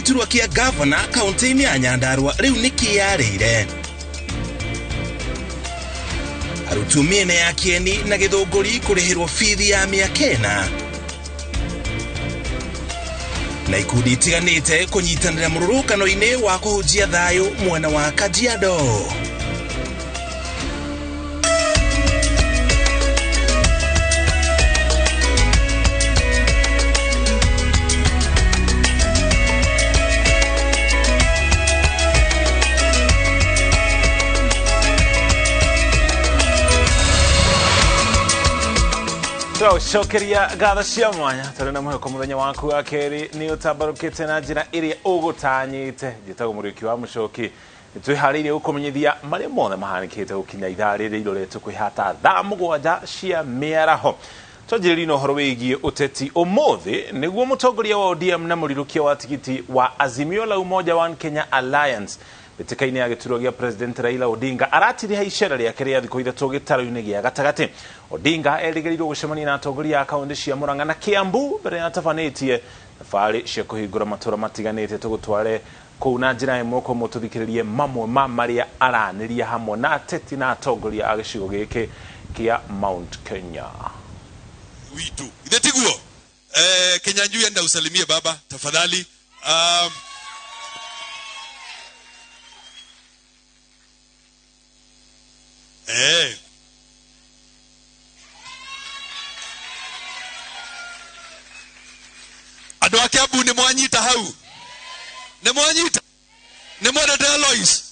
giturwa kia governor kaunti-ini ya Nyandarua riu nikiarire. Arutu miene ya Kieni na Githunguri kurihirwo fithi ya miakena. Na ikundi itiganite kunyitanira mururukano-ini wa kuhujia thayu mwena wa Kajiado. So, shokeria gatha cia mwanya tari na muheko muthenya waku wa keri ni utabarukite na njira iria ugutanyite njitagwo muriki wa mucoki nitwihariirie gukumenyithia maria mothe mahanikite gukinya ithaa riri iroretwo kwihata thaa mugwanja cia miaraho twajiriri no horo wigie uteti umuthi niguo mutongoria wa ODM na murirukia wa tigiti wa Azimio la Umoja One Kenya Alliance bitikaine ya giturwa gia President Raila Odinga aratiri ha icera ria kiri thiko ithatu gitaro-ini gia gatagati. Odinga erigerirwo gucemania na atongoria a kaunti cia Murang'a na Kiambu mbere ya tafanetie thabari cia kuhingura matura matiganite tugutware kuu na njira imwe ko mututhikiririe mamwe ma maria araniria hamwe na ateti na atongoria a gicigo giki kia Mount Kenya. Witu ithetiguo Kenyanjui enda usalimie baba tafadhali. Ado wa Kiambu ni mwanyita hau. Ni mwanyita. Ni mwendete Alois.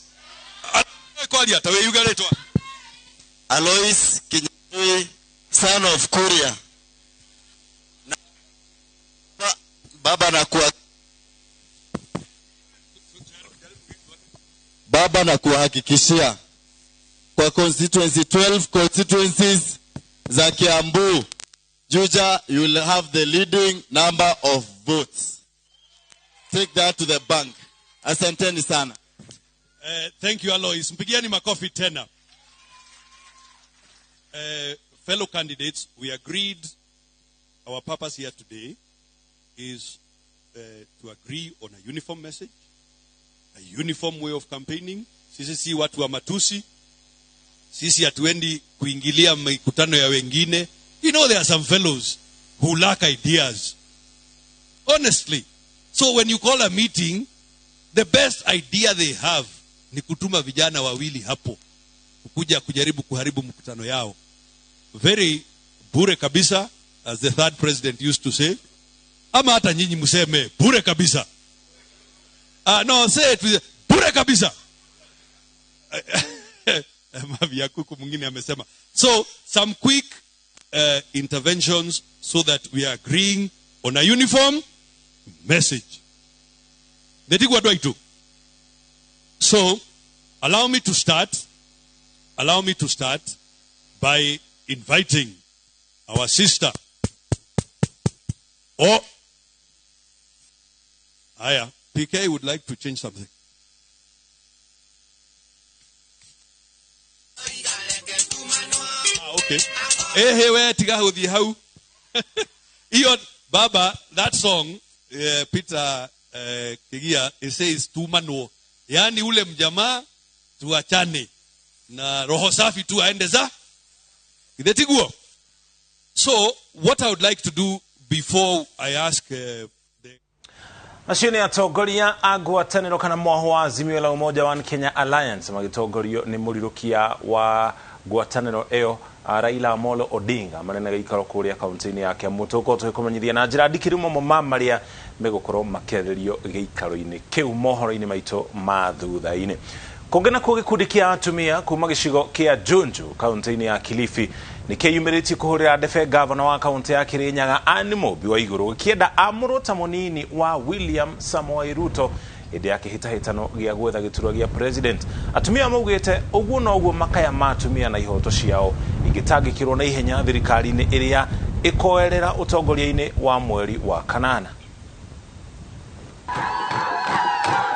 Kwali ata we yugaretwa. Alois Kinyanjui, son of Kuria. Baba na kuhakikishia kwa constituency 12 constituencies za Kiambu, Juja, you will have the leading number of votes. Take that to the bank. Asanteni sana. Thank you Alois. Mpigiani makofi tena. Fellow candidates, we agreed our purpose here today is to agree on a uniform message, a uniform way of campaigning. Sisi si watu wa matusi. Sisi hatuendi kuingilia mikutano ya wengine. You know, there are some fellows who lack ideas. Honestly. So when you call a meeting, the best idea they have ni kutuma vijana wawili hapo kuja kujaribu kuharibu mkutano yao. Very bure kabisa, as the third president used to say. Ama hata nyinyi museme bure kabisa. No, say it with bure kabisa. So some quick interventions so that we are agreeing on a uniform message. What do I do? So allow me to start by inviting our sister. PK would like to change something. Okay. Hey, where tiga hodi how? Baba, that song, Peter Kigia, it says tumano. Yani ule mjamaa tuachane na roho safi tu aende za. Idetiguo. So, what I would like to do before I ask Ashini atongoria agwataniro kana mwaho wa Azimio la Umoja One Kenya Alliance magitongorio ni murirukia wa gwataniro eo Raila Amolo Odinga manene gaikaro kuria kaunti-ini ya Kiambu tuko twikumenyithia na njira ndikirimo mo maria megukoro makererio gaikaro-ini kiu mohoro-ini maito ma thutha-ini kongena ku gikundi kia atumia kuma gicigo kia Junju kaunti-ini ya Kilifi ni kiyumiriti kuhurira ndefe governor wa kaunti ya Kirinyaga Anne Mobi wa iguru kienda amurota munini wa William Samoei Ruto indi yake hitahitano gia gwetha giturwa gia president. Atumia maugite uguo no uguo makaya matumia na ihoto ciao igitangikirwo na ihenya thirikari-ini iria ikoerera utongoria-ini wa mweri wa kanana.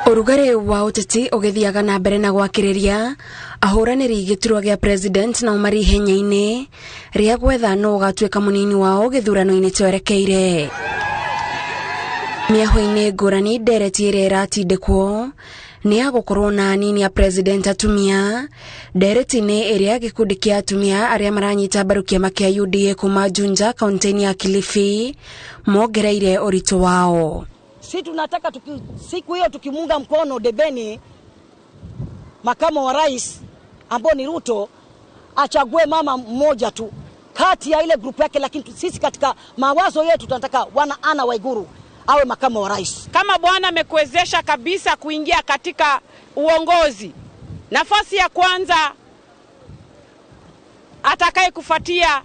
Urugare wa uteti ugithiaga na mbere na gwakiriria ahuraniri giturwa gia president na umari ihenya-ini ria gwetha no gatweka munini wao githurano-ini twerekeire. Miahoine ngurani ndereti iratindikwo ni agukorwo na nini ya president atumia ndereti-ini iria gikundi kia atumia aria maranyita mbaru kiama kia UDA kuma Junja kaunti ya Kilifi mongereire urito wao. Si tunataka siku hiyo tukimunga mkono debeni makamu wa rais ambao ni Ruto achague mama mmoja tu kati ya ile group yake, lakini sisi katika mawazo yetu tunataka Bwana Anna Waiguru awe makamu wa rais. Kama Bwana amekuwezesha kabisa kuingia katika uongozi, nafasi ya kwanza atakaye kufuatia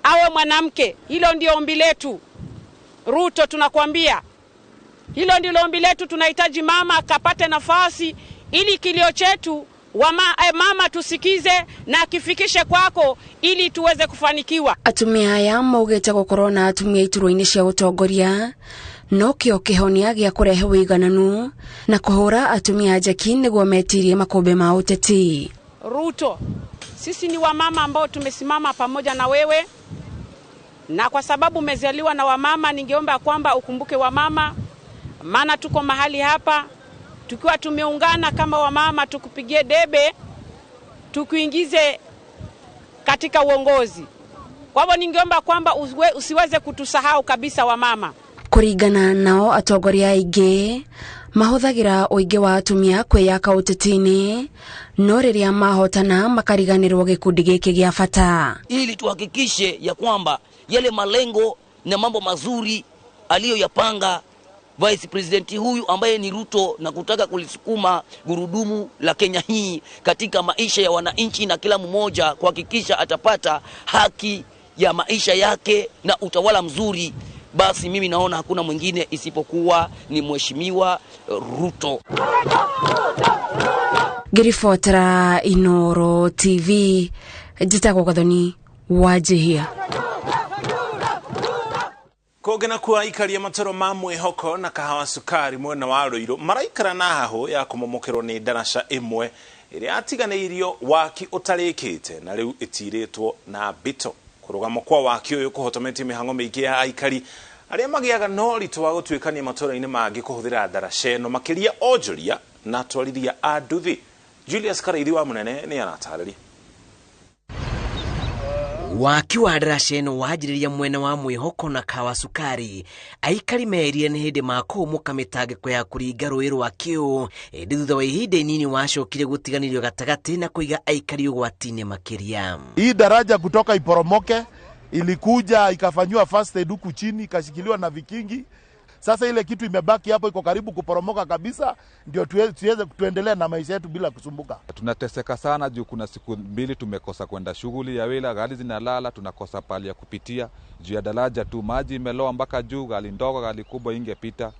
awe mwanamke. Hilo ndio ombi letu. Ruto, tunakwambia hilo ndio ombi letu. Tunahitaji mama akapate nafasi ili kilio chetu mama tusikize na kifikishe kwako ili tuweze kufanikiwa. Atumia aya maugite gukorwo na atumia iturwa-ini cia utongoria no kio kihonia gia kurehe wigananu na kuhura atumia njeki niguo metirie makombe ma uteti. Ruto, sisi ni wamama ambao tumesimama pamoja na wewe, na kwa sababu umezaliwa na wamama, ningeomba kwamba ukumbuke wamama, maana tuko mahali hapa tukiwa tumeungana kama wamama, tukupigie debe tukuingize katika uongozi. Kwa hivyo ningeomba kwamba usiweze kutusahau kabisa wamama. Kuringana nao atongoria aingi mahuthagira uingi wa atumia kwiyaka uteti-ini no riria mahotana makariganirwo gikundi giki gia bata, ili tuhakikishe ya kwamba yale malengo na mambo mazuri aliyoyapanga Vice President huyu ambaye ni Ruto na kutaka kulisukuma gurudumu la Kenya hii katika maisha ya wananchi na kila mmoja kuhakikisha atapata haki ya maisha yake na utawala mzuri, basi mimi naona hakuna mwingine isipokuwa ni Mheshimiwa Ruto. Girifotera Inoro TV Jitako Gathoni Wajihia. Kogena kwa ikaria matoro ma mwihoko na kahawa sukari mwena wa Ruiru maraikara na haho ya kumomokero ni darasha imwe iria atiganeirio waki utarikite na riu itiritwo na bito kurugamo kwa waki uyu kuhotometi mihango mingi ya aikari aria magiaga no ritu wa gutwikania matoro-ini mangi kuhuthira darasha eno makiria onjoria na twarithia anduthi. Julius Karaidi wa munene ni anatariria. Waki wa darasha eno wajiriria mwena wa mwihoko na kawa sukari aikari merie ni hindi makumuka mitangiko ya kuringa Ruiru wakio indi thutha wa ihinda inini wacokire gutiganirio gatagati na kuiga aikari ugwati-ini makiria. Hii daraja kutoka iporomoke ilikuja ikafanywa first aid huku chini ikashikiliwa na vikingi. Sasa ile kitu imebaki hapo iko karibu kuporomoka kabisa, ndio tuweze tuendelea na maisha yetu bila kusumbuka. Tunateseka sana juu kuna siku mbili tumekosa kwenda shughuli ya wila, gari zinalala, tunakosa pali ya kupitia juu ya daraja tu, maji imeloa mpaka juu, gari ndogo gari kubwa ingepita.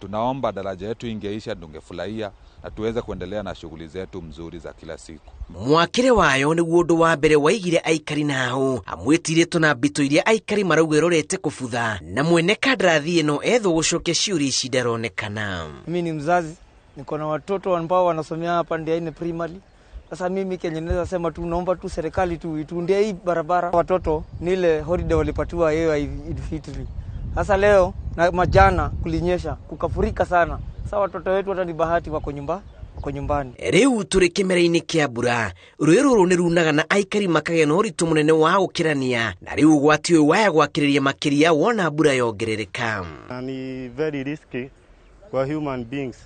Tunaomba daraja yetu ingeisha, tungefurahia na tuweze kuendelea na shughuli zetu mzuri za kila siku. Mwakire wayo ni guondo wa mbere waigire aikari naho amwetiretwo na bito iria aikari marauga rorete kubutha na mwene kandrathi eno etho gucokia ciuri cidaronekana. Mimi ni mzazi, niko na watoto ambao wanasomea hapa Ndiaine primary. Sasa mimi Kenya naweza sema tu naomba tu serikali tu itundie hii barabara. Watoto ni ile holiday walipatiwa yeye Eid-Fitri. Sasa leo na majana kulinyesha kukafurika sana. Sasa watoto wetu hata ni bahati wako nyumbani. Riu turi kimera-ini kia mbura Ruiru ru nirunaga na aikari makagĩa na ũritũ munene wa gũkĩrania na riu ũgwati ũyũ waya gwakĩrĩria makiria wona mbura yongerereka. Ni very risky kwa human beings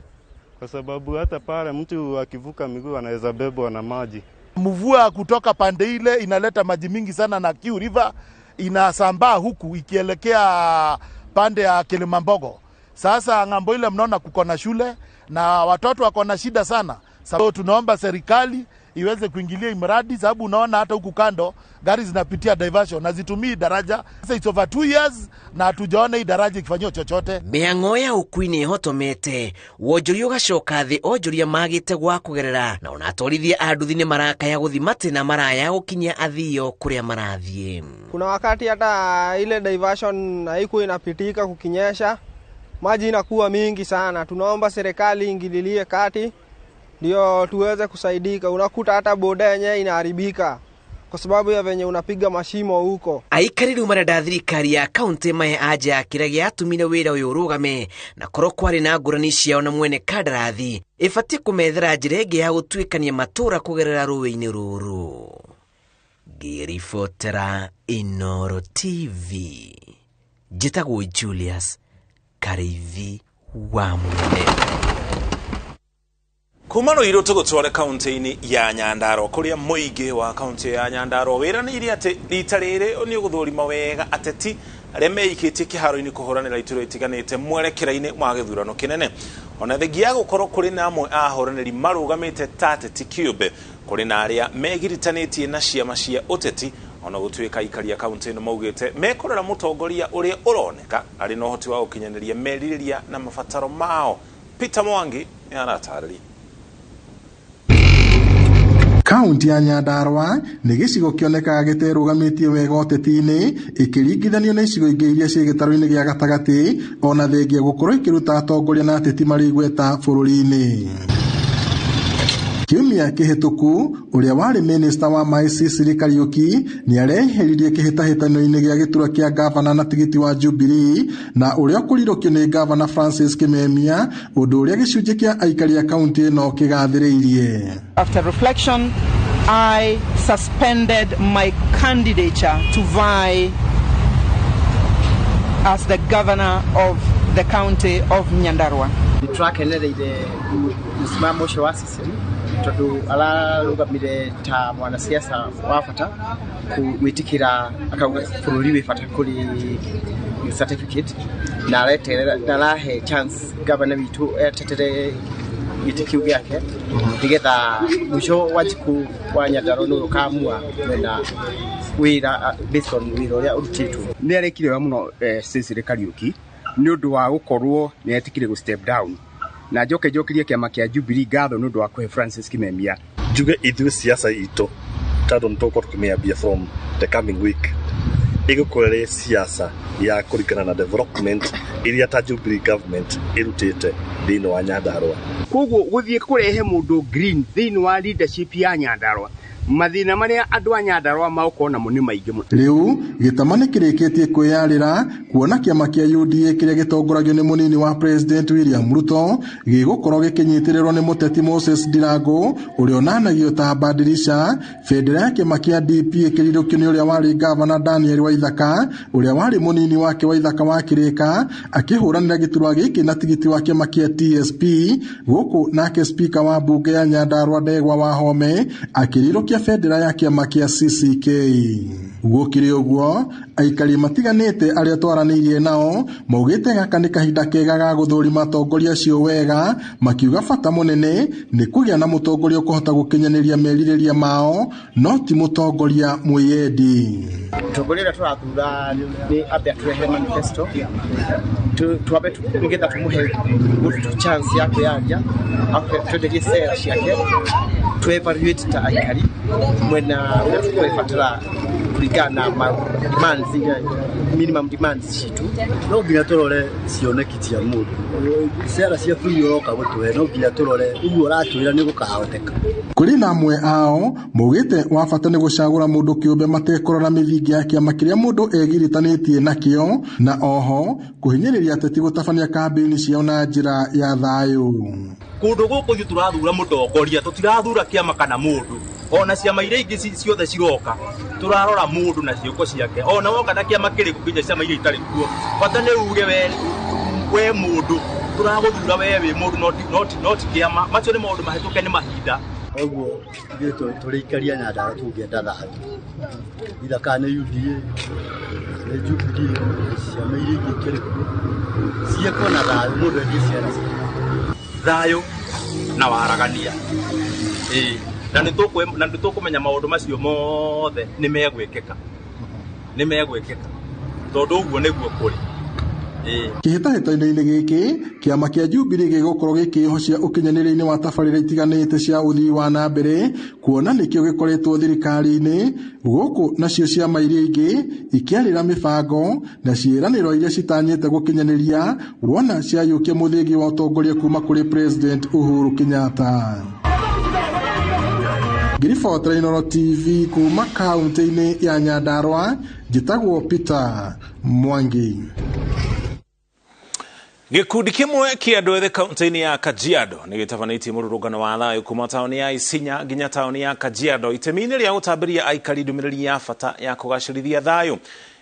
kwa sababu hata pale mtu akivuka miguu anaweza bebwa na maji. Mvua kutoka pande ile inaleta maji mingi sana na Kiu River inasambaa huku ikielekea pande ya Kilimambogo. Sasa ngambo ile mnaona kuko na shule na watoto wako na shida sana. Sababu tunaomba serikali iweze kuingilia imradi, sababu unaona hata huku kando gari zinapitia diversion na zitumii daraja. Sasa it's over 2 years na hatujaona hii daraja ikifanywa chochote. Mĩhang'o ya ũkuini hotomete wonjoria ũgacoka thĩ onjoria magĩte gwa kũgerera na ona atwarithia anduthi nĩ marakaya gũthimate na maraya gũkinyia athio kũrĩa marathiĩ. Kuna wakati hata ile diversion haikuwa inapitika kukinyesha, maji inakuwa mingi sana. Tunaomba serikali ingililie kati ndio tuweze kusaidika. Unakuta hata boda yenyewe inaharibika. kwa sababu ya venye unapiga mashimo huko. Aikari rumana da thirikari ya kaunti mae aja kiragia atumire wira uyu urugame na koro kwari na ngurani ciao na mwene kandarathi ifati kumethera njirege ya gutwikania matura kugerera ruwe-ini ruru. Girifotera Inoro TV. Jitagwo Julius Karivi wa Mwene. Kumano iro tugutware kaunti-ini ya Nyandarua kuria muingi wa kaunti ya Nyandarua wiranire ati rita riri ni uguthurima wega ateti aria meikitie kiharo-ini kuhuranira ituro itiganite mwerekera-ini mwa githurano kinene ona thengia gukorwo kuri na amwe ahuraniri marugamite tateti kiumbe kuri na aria megiritanĩtie na ciama cia uteti ona gutwika ikaria kaunti ino maugite mekorera mutongoria uria uroneka ari no hoti wa gukinyaniria meririria na mabataro mao. Peter Mwangi aratarĩria. Kaunti ya Nyandarua nĩ gĩcigo kĩonekaga gĩterũgamĩtie wega ũteti-inĩ ĩkĩringithanio na icigo ingĩ iria ciĩ gĩtarũ-inĩ gĩa gatagatĩ ona thengia gũkorwo ĩkĩruta atongoria na ateti marĩ igweta bũrũri-inĩ. Kiumia kĩhĩtũku ũrĩa warĩ minista wa maĩ Cecily Kariuki nĩareheririe kĩhĩtahĩtano-inĩ gĩa gĩturwa kĩa gavana na tigiti wa Jubilee na ũrĩa ũkũrirũkio nĩ gavana Francis Kimemia ũndũ ũrĩa gĩcunjĩ kĩa aikari a kaunti ĩno kĩgathĩrĩirie. After reflection, I suspended my candidature to vie as the governor of the county of Nyandarua. Nitwakenereire msimamo ũcio wa Cecily tondu ararugamire ta mwanasiasa wa bata kwitikira akauga bururi wi bata kuri certificate na areterera na arahe chance governor witu etetere gitikiu giake nigetha mwisho wajiku wa Nyandarua no kamua na wira based on wira uria urutitwo ni arekire wa muno Cecily Kariuki ni undu wa gukorwo ni etikire go step down na jokirie kiama kia Jubilee gatho nundu wa kuhe Francis Kimemia juga ithu siasa ito tado ntoko tukimeambia from the coming week igukore siasa ya kurikana na development iria ta Jubilee government irutite thini wa Nyandarua koguo guthie kurehe mundu green thini wa leadership ya Nyandarua mathina maria andu a Nyandarua maukona muni maingi muno. Riu gitamani kirĩkĩtie kwĩyarĩra kuona kiama kia UDA kiria gitongoragio ni munini wa President William Ruto gĩgũkorwo gĩkĩnyitĩrĩrwo ni muteti Moses Ndirango ũrĩa onanagio ta Badilisha. Federa ya kiama kia DP ĩkĩrirũkio ni ũrĩa warĩ gavana Daniel Waithaka ũrĩa warĩ munini wake Waithaka wa Kĩrĩka akĩhũranĩra gĩturwa gĩkĩ na tigiti wa kiama kia TSP gũkũ nake speaker wa bunge ya Nyandarua Ndegwa Wahome akĩrirũkia federa ya kiama kia CCK. Gũkĩrĩ ũguo aikari matiganĩte arĩa twaranĩirie nao maugĩte gaka nĩ kahinda kega ga gũthũrima atongoria acio wega makiuga bata mũnene nĩ kũgĩa na mũtongoria ũkũhota gũkinyanĩria merirĩria mao no ti mũtongoria mwĩyendi. Mũtongoria tũrathura nĩ ambe aturehe manifesto tuambe nĩgetha tumuhe chance ya kwĩyaria twenderie sera ciake tu-evaluate ta aikari mwena ũrĩa tũkũbatara kulingana na demands minimum demands citu no nginya turore cioneki cia mundu sera cia kuiroka gutwe no nginya turore uguo ratwira ni gukahoteka. Kuri na amwe ao maugite wa bata ni gucagura mundu kiumbe matekorora mithingi ya kiama kiria mundu egiritanĩtie nakio na oho kuhinyĩrĩria ateti gutabania kambĩini ciao na njĩra ya thayũ. Kundu guku thiu turathura mutongoria tutirathura kiama kana mundu ona ciama iria ingi ciothe ciroka turarora mundu na ciuko ciake ona woka na kiama kiriku kinya ciama iria itari kuo bata ni uge we mundu turaguthura we mundu not kiama macio ni maundu mahituke ni mahinda oguo turikaria Nyandarua tungienda thayu ithaka nĩ UDA Jubilee ciama iria ingĩ kiriku cieko na thayu mundu engiciara thayu na waragania na nitukumenya maundu macio mothe ni megwikika tondu uguo niguo kuri. Kĩhĩtahĩtano-inĩ gĩkĩ kiama kia Jubilee gĩgũkorwo gĩkĩhocia ũkinyanĩria-inĩ wa tabarĩra itiganĩte cia ũthii wa na mbere kuona nĩkĩo gĩkoretwo thirikari-inĩ gũkũ nacio ciama iria ingĩ ikĩarĩra mĩbango na ciĩranĩro iria citanyĩte gũkinyanĩria wona ciayũkia mũthĩgi wa ũtongoria kuma kũrĩ President Uhuru Kenyatta. Ngiribotera Inooro TV kuma kaunti-ini ya Nyandarua, njitagwo Peter Mwangi. Gikundi kimwe kia andu ethĩ kaunti-ini ya Kajiado nĩ gĩtabanĩtie mũrũrũngano wa thayũ kuma taũni ya Isinya nginya taũni ya Kajiado itemi-inĩ rĩa gũtambĩria aikari ndũmĩrĩri ya bata ya kũgacĩrithia thayũ.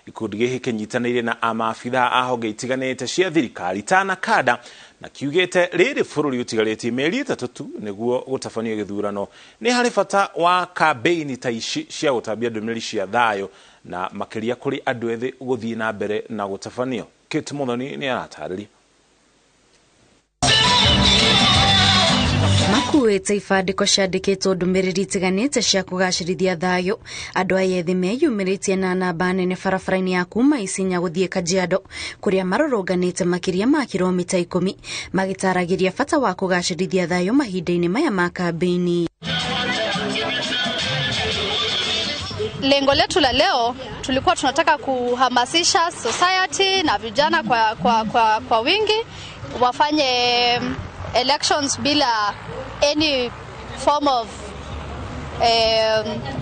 Gikundi gĩkĩ kĩnyitanĩire na amaabitha a honge itiganĩte cia thirikari ta NACADA na kiugĩte rĩrĩ bũrũri ũtigarĩtie mĩeri 3 tu nĩguo gũtabanio gĩthurano. Nĩ harĩ bata wa kambĩini ta ici cia gũtambia ndũmĩrĩri cia thayũ na makĩria kũrĩ andũ ethĩ gũthiĩ na mbere na gũtabanio. Kate Muthoni nĩ aratarĩria. Makuĩte ibandĩko ciandĩkĩtwo ndũmĩrĩri itiganĩte cia kũgacĩrithia thayũ. Andũ aya ethĩ meyumĩrĩtie na namba nene barabara-inĩ ya kuma Isinya gũthiĩ Kajiado kũrĩa marũrũnganĩte makĩria ma kilomita 10 magĩtaragĩria bata wa kũgacĩrithia thayũ mahinda-inĩ maya ma kambĩini. Lengo letu la leo tulikuwa tunataka kuhamasisha society na vijana kwa wingi wafanye elections bila any form of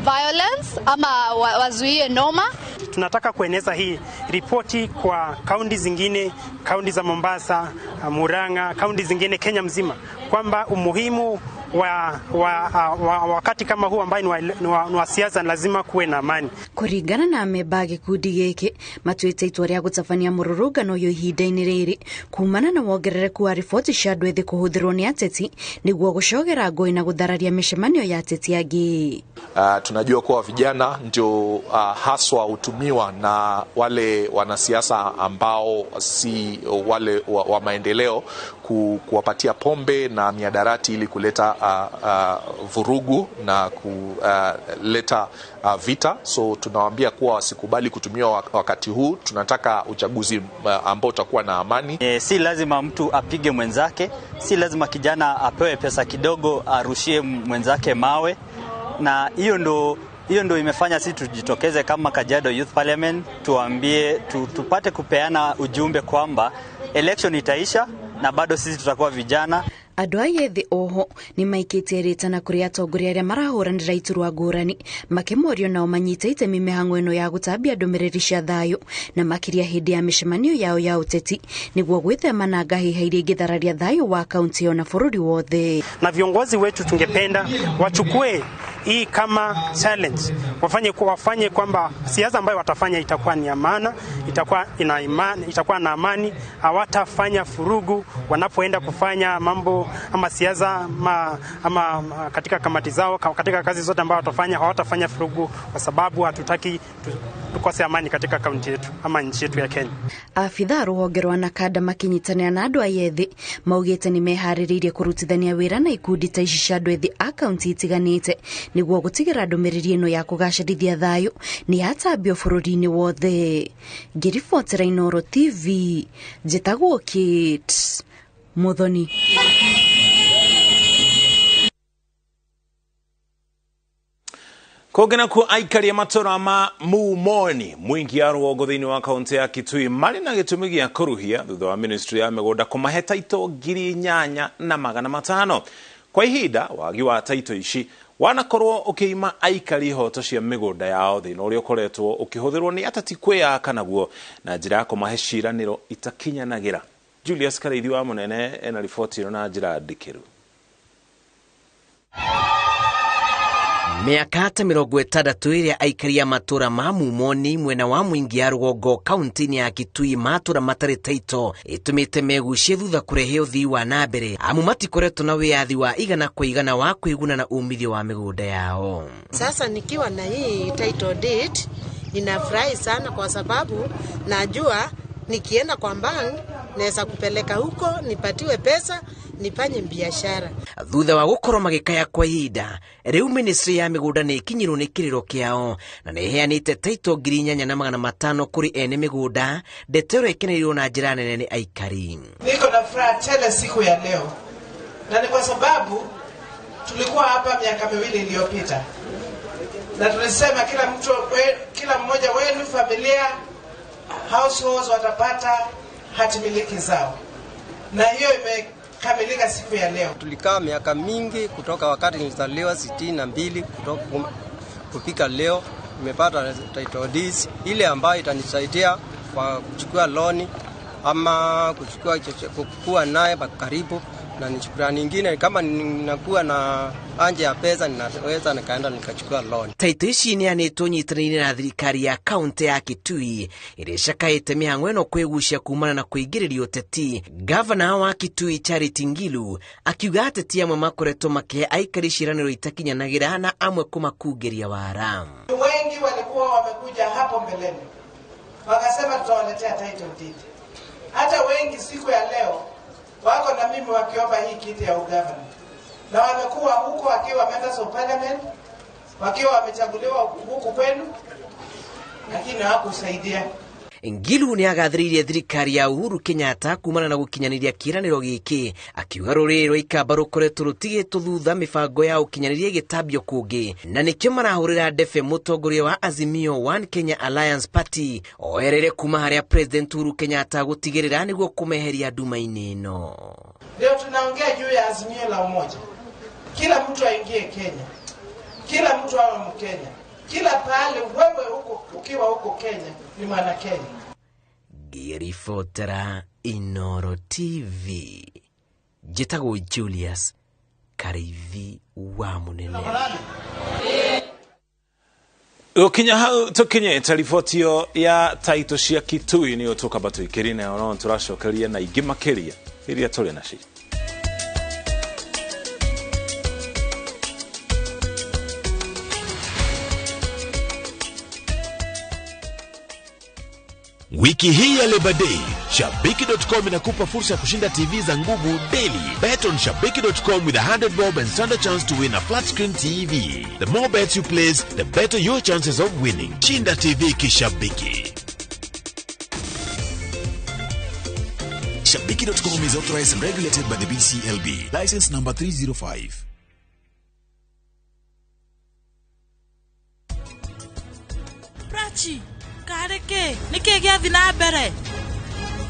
violence ama wazuie noma. Tunataka kueneza hii ripoti kwa kaunti zingine, kaunti za Mombasa, Murang'a, kaunti zingine Kenya mzima, kwamba umuhimu wakati kama huu ambaye ni wa siasa lazima kuwe na amani. Kũringana na amemba gĩkundi gĩkĩ matuĩte itua rĩa gũtabania mũrũrũngano ũyũ ihinda-inĩ rĩrĩ kumana na wongerereku wa riboti cia andũ ethĩ kũhũthĩrwo nĩ ateti nĩguo gũcogera ngũĩ na gũthararia mĩcemanio ya ateti angĩ. Tunajua kuwa vijana ndio haswa hutumiwa na wale wanasiasa ambao si wale wa maendeleo kuwapatia pombe na miadarati ili kuleta vurugu na kuleta vita. So tunawaambia kuwa wasikubali kutumiwa wakati huu. Tunataka uchaguzi ambao utakuwa na amani. Si lazima mtu apige mwenzake, si lazima kijana apewe pesa kidogo arushie mwenzake mawe, na hiyo ndo imefanya sisi tujitokeze kama Kajiado Youth Parliament tuambie tupate kupeana ujumbe kwamba election itaisha na bado sisi tutakuwa vijana. Andũ aya ethĩ oho nĩ maikĩtie rĩtana kũrĩ atongoria arĩa marahũranĩra iturwa ngũrani makĩmorio nao manyite itemi mĩhang'o ĩno ya gũtambia ndũmĩrĩri cia thayũ na makĩria hĩndĩ ya mĩcemanio yao ya ũteti nĩguo gwĩthema na ngahĩha iria ingĩthararia thayũ wa kaunti ĩyo na bũrũri wothe. Na viongozi wetu tungependa wachukue hii kama challenge, wafanye kwamba siasa ambayo watafanya itakuwa ni amana, itakuwa na amani, hawatafanya furugu wanapoenda kufanya mambo ama siasa ama katika kamati zao, katika kazi zote ambayo watafanya hawatafanya furugu, kwa sababu hatutaki tukose amani katika kaunti yetu ama nchi yetu ya Kenya. Afitha rũhonge rwa NACADA makinyitanĩra na andũ aya ethĩ maugĩte nĩ meharĩrĩirie kũrutithania wĩra na ikundi ta ici cia andũ ethĩ a kaunti itiganĩte nĩguo gũtigĩra ndũmĩrĩri ĩno ya kũgacĩrithia thayũ nĩ yatambio bũrũri-inĩ wothe. Ngĩribotera Inooro TV, njĩtagwo Kate Muthoni. Kũngena ku aikari matura ma Mumoni mwingi ya rũgongo thĩinĩ wa kaunti ya Kitui marĩ na gĩtũmi gĩa kũruhia thutha wa ministry ya mĩgũnda kũmahe taito 8,500 kwa ihinda. Wagi wa taito ici wanakorwo ũkĩima aikari ihoto cia mĩgũnda yao thĩna ũrĩa ũkoretwo ũkĩhũthĩrwo nĩ ateti kwĩyaka naguo na njĩra ya kũmahe ciiranĩro itakinyanagĩra. Julius Karaithi wa Mũnene ena riboti ĩno na njĩra ndikĩru. Mĩaka ta 60 ĩrĩa aikari a matura ma Mumoni mwena wa mwingi ya rũgongo kaunti-inĩ ya Kitui matura matarĩ taito ĩtũmĩte megucie thutha kũrehe ũthii wa nambere amu matikoretwo na wĩyathi wa igana kwa igana wa kwĩguna na umithio wa mĩgũnda yao. Sasa nikiwa na hii title deed ninafurahi sana kwa sababu najua nikienda kwa bank naweza kupeleka huko nipatiwe pesa nifanye biashara. Thutha wa gũkorwo magĩkaya kwa ihinda rĩu ministry ya mĩgũnda nĩ ikinyirwo nĩ kĩrĩro kĩao na nĩ ĩheanĩte taito 8,500 kũrĩ ene mĩgũnda. Ndeto ĩyo ĩkenereirwo na njĩra nene nĩ aikari. Niko na furaha tele siku ya leo, na ni kwa sababu tulikuwa hapa miaka 2 iliyopita na tulisema kila mmoja wenu familia households watapata hati miliki zao, na hiyo kamilika siku ya leo. Tulikaa miaka mingi kutoka wakati nilizaliwa 62 kutoka kufika leo nimepata title deeds ile ambayo itanisaidia kwa kuchukua loan ama kuchukua naye karibu, na ni shukrani nyingine kama ninakuwa na anje ya pesa ninaweza nikaenda nikachukua loan. Title ici ni anitonyitaniire na thirikari ya kaunti ya Kitui ire shakaite mihango ino kwegucia kumana na kuingiririo teti. Governor wa Kitui Charity Ngilu akiuga ateti amwe makoretwo make aikari ciraniro itakinyanagira na amwe kumakugeria wara. Wengi walikuwa wamekuja hapo mbeleni wakasema tutawaletea title deed. Hata wengi siku ya leo wako na mimi wakiomba hii kiti ya ugavana, na wamekuwa huko wakiwa members of parliament, wakiwa wamechaguliwa huku kwenu, lakini hawakusaidia. Ngilu ni agathiririe thirikari ya Uhuru Kenyatta kumana na gukinyaniria kiraniro giki, akiuga ruriro ikamba rukoretwo rutigitwo thutha mibango ya ukinyaniria gitabio kungi, na nikio marahurira ndefe mutongoria wa Azimio One Kenya Alliance Party oerere kuma haria President Uhuru Kenyatta gutigirira niguo kumeheria nduma-ini ino. Leo tunaongea juu ya azimio la umoja. Kila mtu aingie Kenya, kila mtu awe Mkenya, kila pale wewe huko ukiwa huko Kenya ni mwana Kenya. Girifotera Inoro TV. Jetago Julius Karivi wa Munene. Ukinya hau tukinyete riboti yo ya title cia Kitui ni utuka batu ikirine ono turacokeria na ingi makiria iria turi na cio. Wiki hii ya Labor Day, Shabiki.com inakupa fursa ya kushinda TV za nguvu daily. Bet on Shabiki.com with 100 bob and stand a chance to win a flat screen TV. The more bets you place, the better your chances of winning. Shinda TV kishabiki. Shabiki.com is authorized and regulated by the BCLB. License number 305. Prachi. Kareke, nike gyathi na mbere.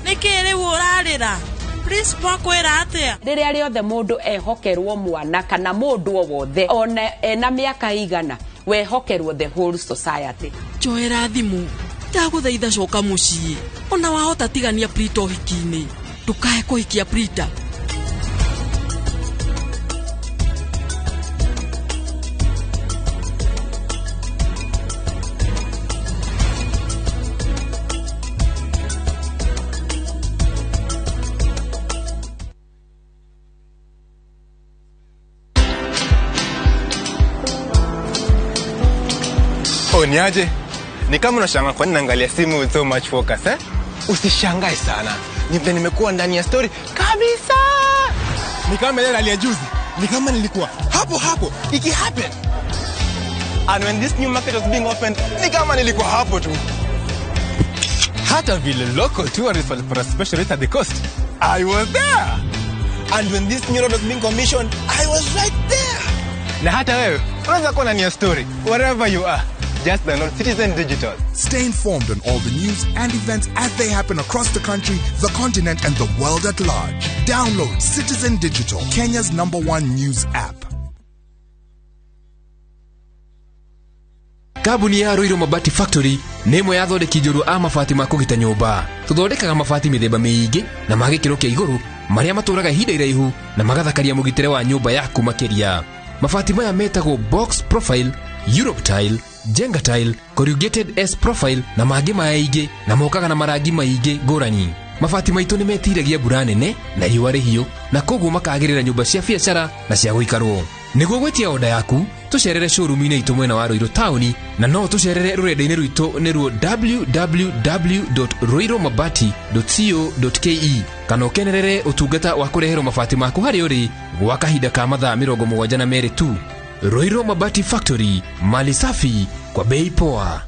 Nike ri urarira. Please pokwira atia. Riria riothe mundu ehokerwo mwana kana mundu o wothe ona ena miaka igana wehokerwo the whole society. Joera thimu. Ndaguthaitha coka mucii. Ona wahota tigania Prito hikini. Tukae kuhikia Prita. Niaje? Ni kama unashangaa kwa nini naangalia simu with so much focus eh? Usishangae sana. Ni vile nimekuwa ndani ya story kabisa. Ni kama ile hali ya juzi. Ni kama nilikuwa hapo iki happen. And when this new market was being opened, ni kama nilikuwa hapo tu. Hata vile local tourists for a special rate at the coast, I was there. And when this new road was being commissioned, I was right there. Na hata wewe, unaweza kuwa ndani ya story wherever you are. Just download Citizen Digital. Stay informed on all the news and events as they happen across the country, the continent, and the world at large. Download Citizen Digital, Kenya's #1 news app. Kabuni ya Roiro Mabati Factory nemo yathondeki njuru a mabati ma kugita nyumba. Tuthondekaga mabati mithemba miingi na magikiro kia iguru maria maturaga ihinda iraihu na magathakaria mugitire wa nyumba yaku makiria. Mabati maya metagwo box profile, Europe tile, Jenga tile, corrugated S profile na mangĩ maingĩ na mokaga na marangi maingĩ ngũrani. Mabati maitũ nĩ metiragia mbura nene na riũa rĩhiũ na koguo makagĩrĩra nyũmba cia biacara na cia gũikarwo. Nĩguo gwĩtia oda yaku, tũcerere showroom-inĩ itũ mwena wa Roiro Town na no tũcerere rũrenda-inĩ rwitũ nĩruo www.roiromabati.co.ke kana ũkenerere ũtungata wa kũreherwo mabati maku harĩ ũrĩ gwa kahinda ka mathaa 72 tu. Roiro Mabati Factory, mali safi kwa bei poa.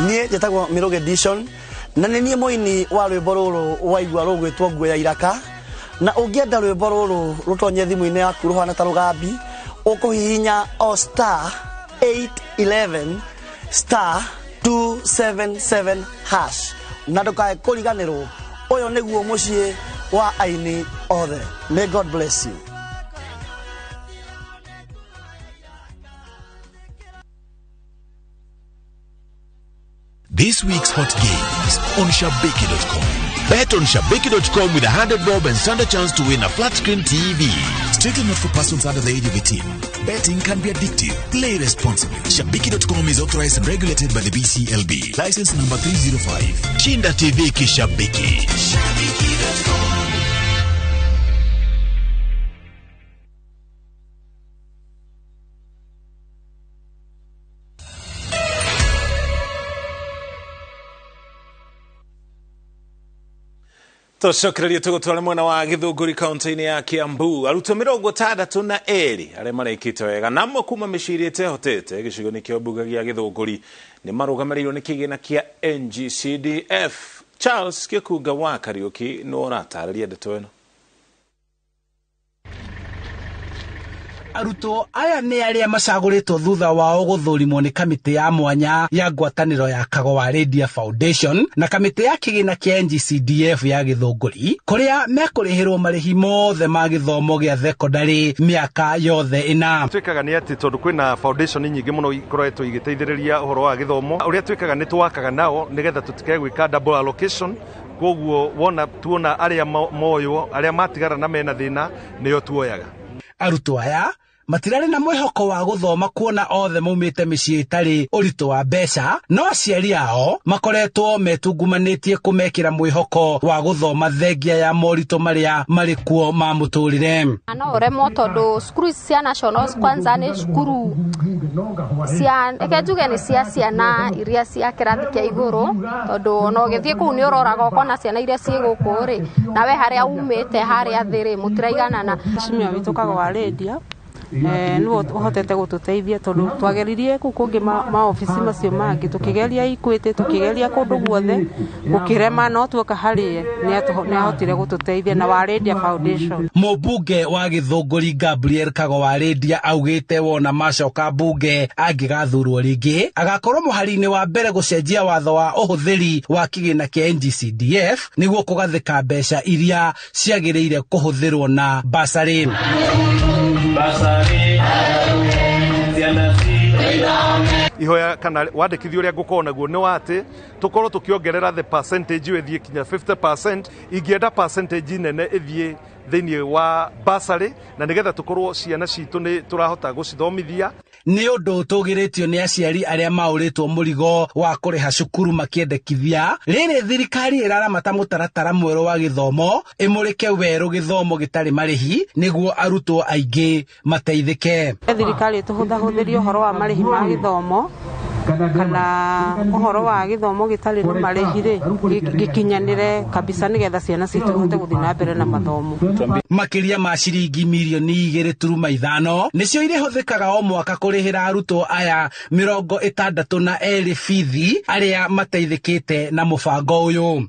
Niĩ jetagwo Miroge Edition na nĩ niĩ mũini wa rwĩmbo rũrũ waigua rũgwĩtwo nguo ya iraka, na ũngĩenda rwĩmbo rũrũ rũtonye thimũ-inĩ yaku rũhana ta rũgambi, ũkũhihinya o star 811 star 277 hash, na ndũkae kũriganĩrwo. Ũyũ nĩguo mũciĩ wa aini othe. May God bless you. This week's hot games on Shabiki.com. Bet on Shabiki.com with 100 bob and stand a chance to win a flat screen TV. Strictly not for persons under the age of 18. Betting can be addictive. Play responsibly. Shabiki.com is authorized and regulated by the BCLB. License number 305. Chinda TV Kishabiki. Shabiki.com. Tucokereria tugutwara mwena wa Githunguri kaunti-inĩ ya Kiambu. Arutwo 62 arĩa marekĩte wega na amwe kuma mĩciĩ ĩrĩa hotete gĩcigo-inĩ kĩa mbunge gĩa Githunguri nĩ marũgamĩrĩirwo nĩ kĩgĩna kĩa NGCDF. Charles Gĩkunga wa Kariuki no ratarĩria ndeto ĩno. Arutwo aya nĩ arĩa macagũrĩtwo thutha wao gũthũrimwo nĩ kamĩtĩ ya mwanya ya ngwatanĩro ya Kago wa Radio Foundation na kamĩtĩ ya kĩgĩna kĩa NGCDF ya Gĩthũngũri, kũrĩa mekũrĩhĩrwo marĩhi mothe ma gĩthomo gĩa thekondarĩ mĩaka yothe ĩna. Twĩkaga nĩ atĩ tondũ kwĩna foundation nyingĩ mũno ikoretwo igĩteithĩrĩria ũhoro wa gĩthomo, ũrĩa twĩkaga nĩ twakaga nao nĩgetha tũtikae gwĩka double allocation. Koguo tuona arĩa moyo arĩa matigara na mena thĩna nĩo tuoyaga. Arutwo aya matirarĩ na mwĩhoko wa gũthoma kuona othe maumĩte mĩciĩ ĩtarĩ ũritũ wa mbeca, no aciari ao makoretwo metungumanĩtie kũmekĩra mwĩhoko wa gũthoma thengia ya moritũ marĩa marĩ kuo ma mũtũrĩre. No ũremwo tondũ cukuru cia nationals kwanza nĩ cukuru cia njuge nĩ cia ciana iria cia kĩrathi kĩa igũrũ, tondũ no gĩthiĩ kũu nĩ ũroraga ũkona ciana iria ciĩ gũkũ rĩ, nawe harĩa umĩte harĩa thĩ rĩ mũtiraiganana. Cimia witũ Kago wa Radio nĩguo ũhotete gũtũteithia tondũ twageririe kũu kũngĩ maobici macio mangĩ tũkĩgeria Equity tũkĩgeria kũndũ guothe gũkĩrema, no tuoka harĩ nĩahotire gũtũteithia na wa Radio Foundation. Mũmbunge wa Gĩthũngũri Gabriel Kago wa Radio augĩte wona macoka mbunge angĩgathurwo rĩngĩ agakorwo mũhari-inĩ wa mbere gũcenjia watho wa ũhũthĩri wa kĩgĩna kĩa NGCDF nĩguo kũgathĩka mbeca iria ciagĩrĩire kũhũthĩrwo na basarĩ. Ihoya kana wandĩkithio ũrĩa ngũkorwo naguo nĩ atĩ tũkorwo tũkĩongerera the percentage ĩthiĩ kinya 50%, ingĩenda percentage nene ĩthiĩ thĩinĩ wa basarĩ na nĩgetha tũkorwo ciana citũ nĩ tũrahota gũcithomithia. Nĩ ũndũ tũgĩrĩtio nĩ aciari arĩa maũrĩtwo mũrigo wa kũrĩha cukuru makĩendekithia. Rĩrĩ thirikari ĩraramata mũtaratara mwerũ wa gĩthomo ĩmũrĩke werũ gĩthomo gĩtarĩ marĩhi nĩguo arutwo aingĩ mateithĩke. Thirikari ĩtũhũthahũthĩrie ũhoro wa marĩhi ma gĩthomo kana ũhoro wa gĩthomo gĩtarĩ na marĩhi rĩ gĩkinyanĩre kabisa nĩgetha ciana citũ ihote gũthiĩ na mbere na mathomo. Makĩria ma ciringi mirioni 2.5 nĩcio irĩhũthĩkaga o mwaka kũrĩhĩra arutwo aya 62 bithi arĩa mateithĩkĩte na mũbango ũyũ.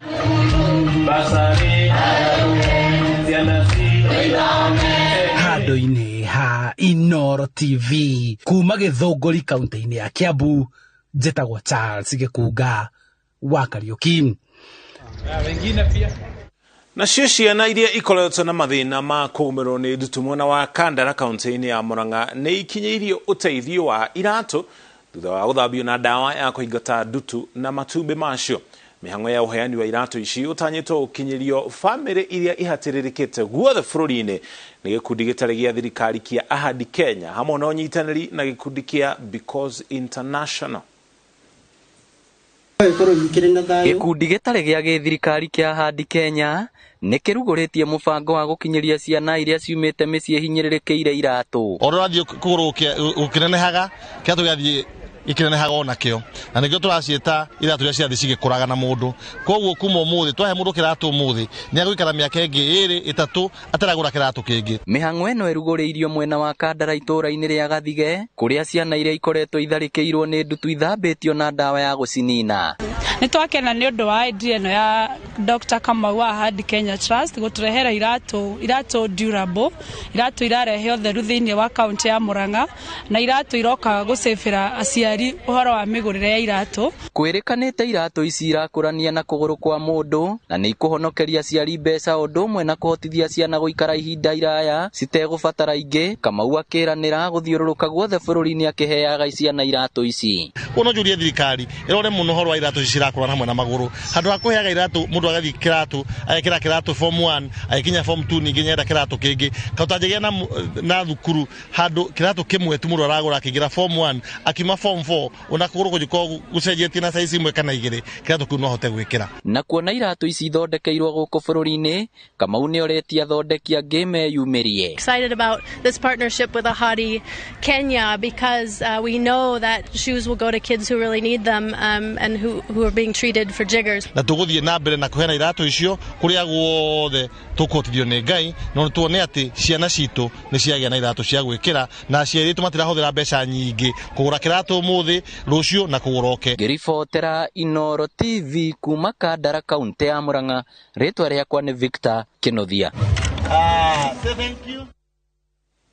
Handũ-inĩ ha Inooro TV kuma Gĩthũngũri kaunti-inĩ ya Kiambu, njĩtagwo Charles Gĩkunga wa Kariuki. Nacio ciana iria ikoretwo na mathĩna ma kũgũmĩrwo nĩ ndutu mwena wa Kandara kaunti-inĩ ya Murang'a nĩ ikinyĩirio ũteithio wa iratũ thutha wa gũthambio na ndawa ya kũingata ndutu na matumbĩ macio. Mĩhang'o ya ũheani wa iratũ ici ũtanyĩtwo gũkinyĩrio bamĩrĩ iria ihatĩrĩrĩkĩte guothe bũrũri-inĩ nĩ gĩkundi gĩtarĩ gĩa thirikari kĩa Ahadi Kenya hamwe na ũnyitanĩri na gĩkundi kĩa Because International. Gĩkundi gĩtarĩ gĩa gĩthirikari kĩa Ahadi Kenya nĩ kĩrugũrĩtie mũbango wa gũkinyĩria ciana iria ciumĩte mĩciĩ hinyĩrĩrĩkĩire iratũ. Ũrathiĩ kũgũrũ ũkĩnenehaga kĩratũ gĩathiĩ ikinenehaga onakĩo na nĩkĩo tũraciĩta iratũ iria ciathiĩ cigĩkũraga na mũndũ. Koguo kuma ũmũthĩ twahe mũndũ kĩratũ ũmũthĩ nĩ agũikara mĩaka ĩngĩ 2-3 ataragũra kĩratũ kĩngĩ. Mĩhang'o ĩno ĩrugũrĩirio mwena wa Kandara itũũra-inĩ rĩa Gathige kũrĩa ciana iria ikoretwo itharĩkĩirwo nĩ ndutu ithambĩtio na ndawa ya gũcinina. Nĩ twakena nĩ ũndũ wa idea ĩno ya Dr. Kamau wa Ahadi Kenya Trust gũtũrehera iratũ durable, iratũ irarehe ũtheru thĩinĩ wa kaunti ya Murang'a na iratũ iroka gũcĩbĩra aciari ũhoro wa mĩgũrĩre ya iratũ. Kwĩrĩkanĩte iratũ ici irakũrania na kũgũrũ kwa mũndũ na nĩ ikũhonokeria aciari mbeca ũndũ ũmwe na kũhotithia ciana gũikara ihinda iraya citegũbatara ingĩ. Kamau akĩranĩra gũthiũrũrũka guothe bũrũri-inĩ akĩheaga ciana iratũ ici. Ono juria thirikari ĩrore mũno horo wa iratũ ici cirakũrana hamwe na magũrũ. Handũ ha kũheaga iratũ mũndũ agathii kĩratũ agekĩra kĩratũ form 1 agĩkinya form 2 ningĩ nyenda kĩratũ kĩngĩ. Kautanjagia na thukuru handũ kĩratũ kĩmwe tu mũndũ aragũra akĩgira form 1 akima form 4 ona kũgũrũ kũjiko gũcenjetie na size imwe kana igĩrĩ kĩratũ kĩu no ahote gwĩkĩra. Na kuona iratũ ici ithondekeirwo gũkũ bũrũri-inĩ, Kamau nĩ oretie athondeki angĩ meyumĩrie. Excited about this partnership with Ahadi Kenya because we know that shoes will go to kids who really need them and who are being treated for jiggers. Na tũgũthiĩ na mbere na kũheana iratũ icio kũrĩa guothe tũkũhotithio nĩ Ngai no tuone atĩ ciana citũ nĩ ciagĩa na iratũ cia gwĩkĩra na aciari aitũ matirahũthĩra mbeca nyingĩ kũgũra kĩratũ ũmũthĩ rũciũ na kũgũra oke. Ngĩribotera Inooro TV kuma Kandara kaunti ya Murang'a, rĩtwa rĩakwa nĩ Victor Kĩnothia. Thank you.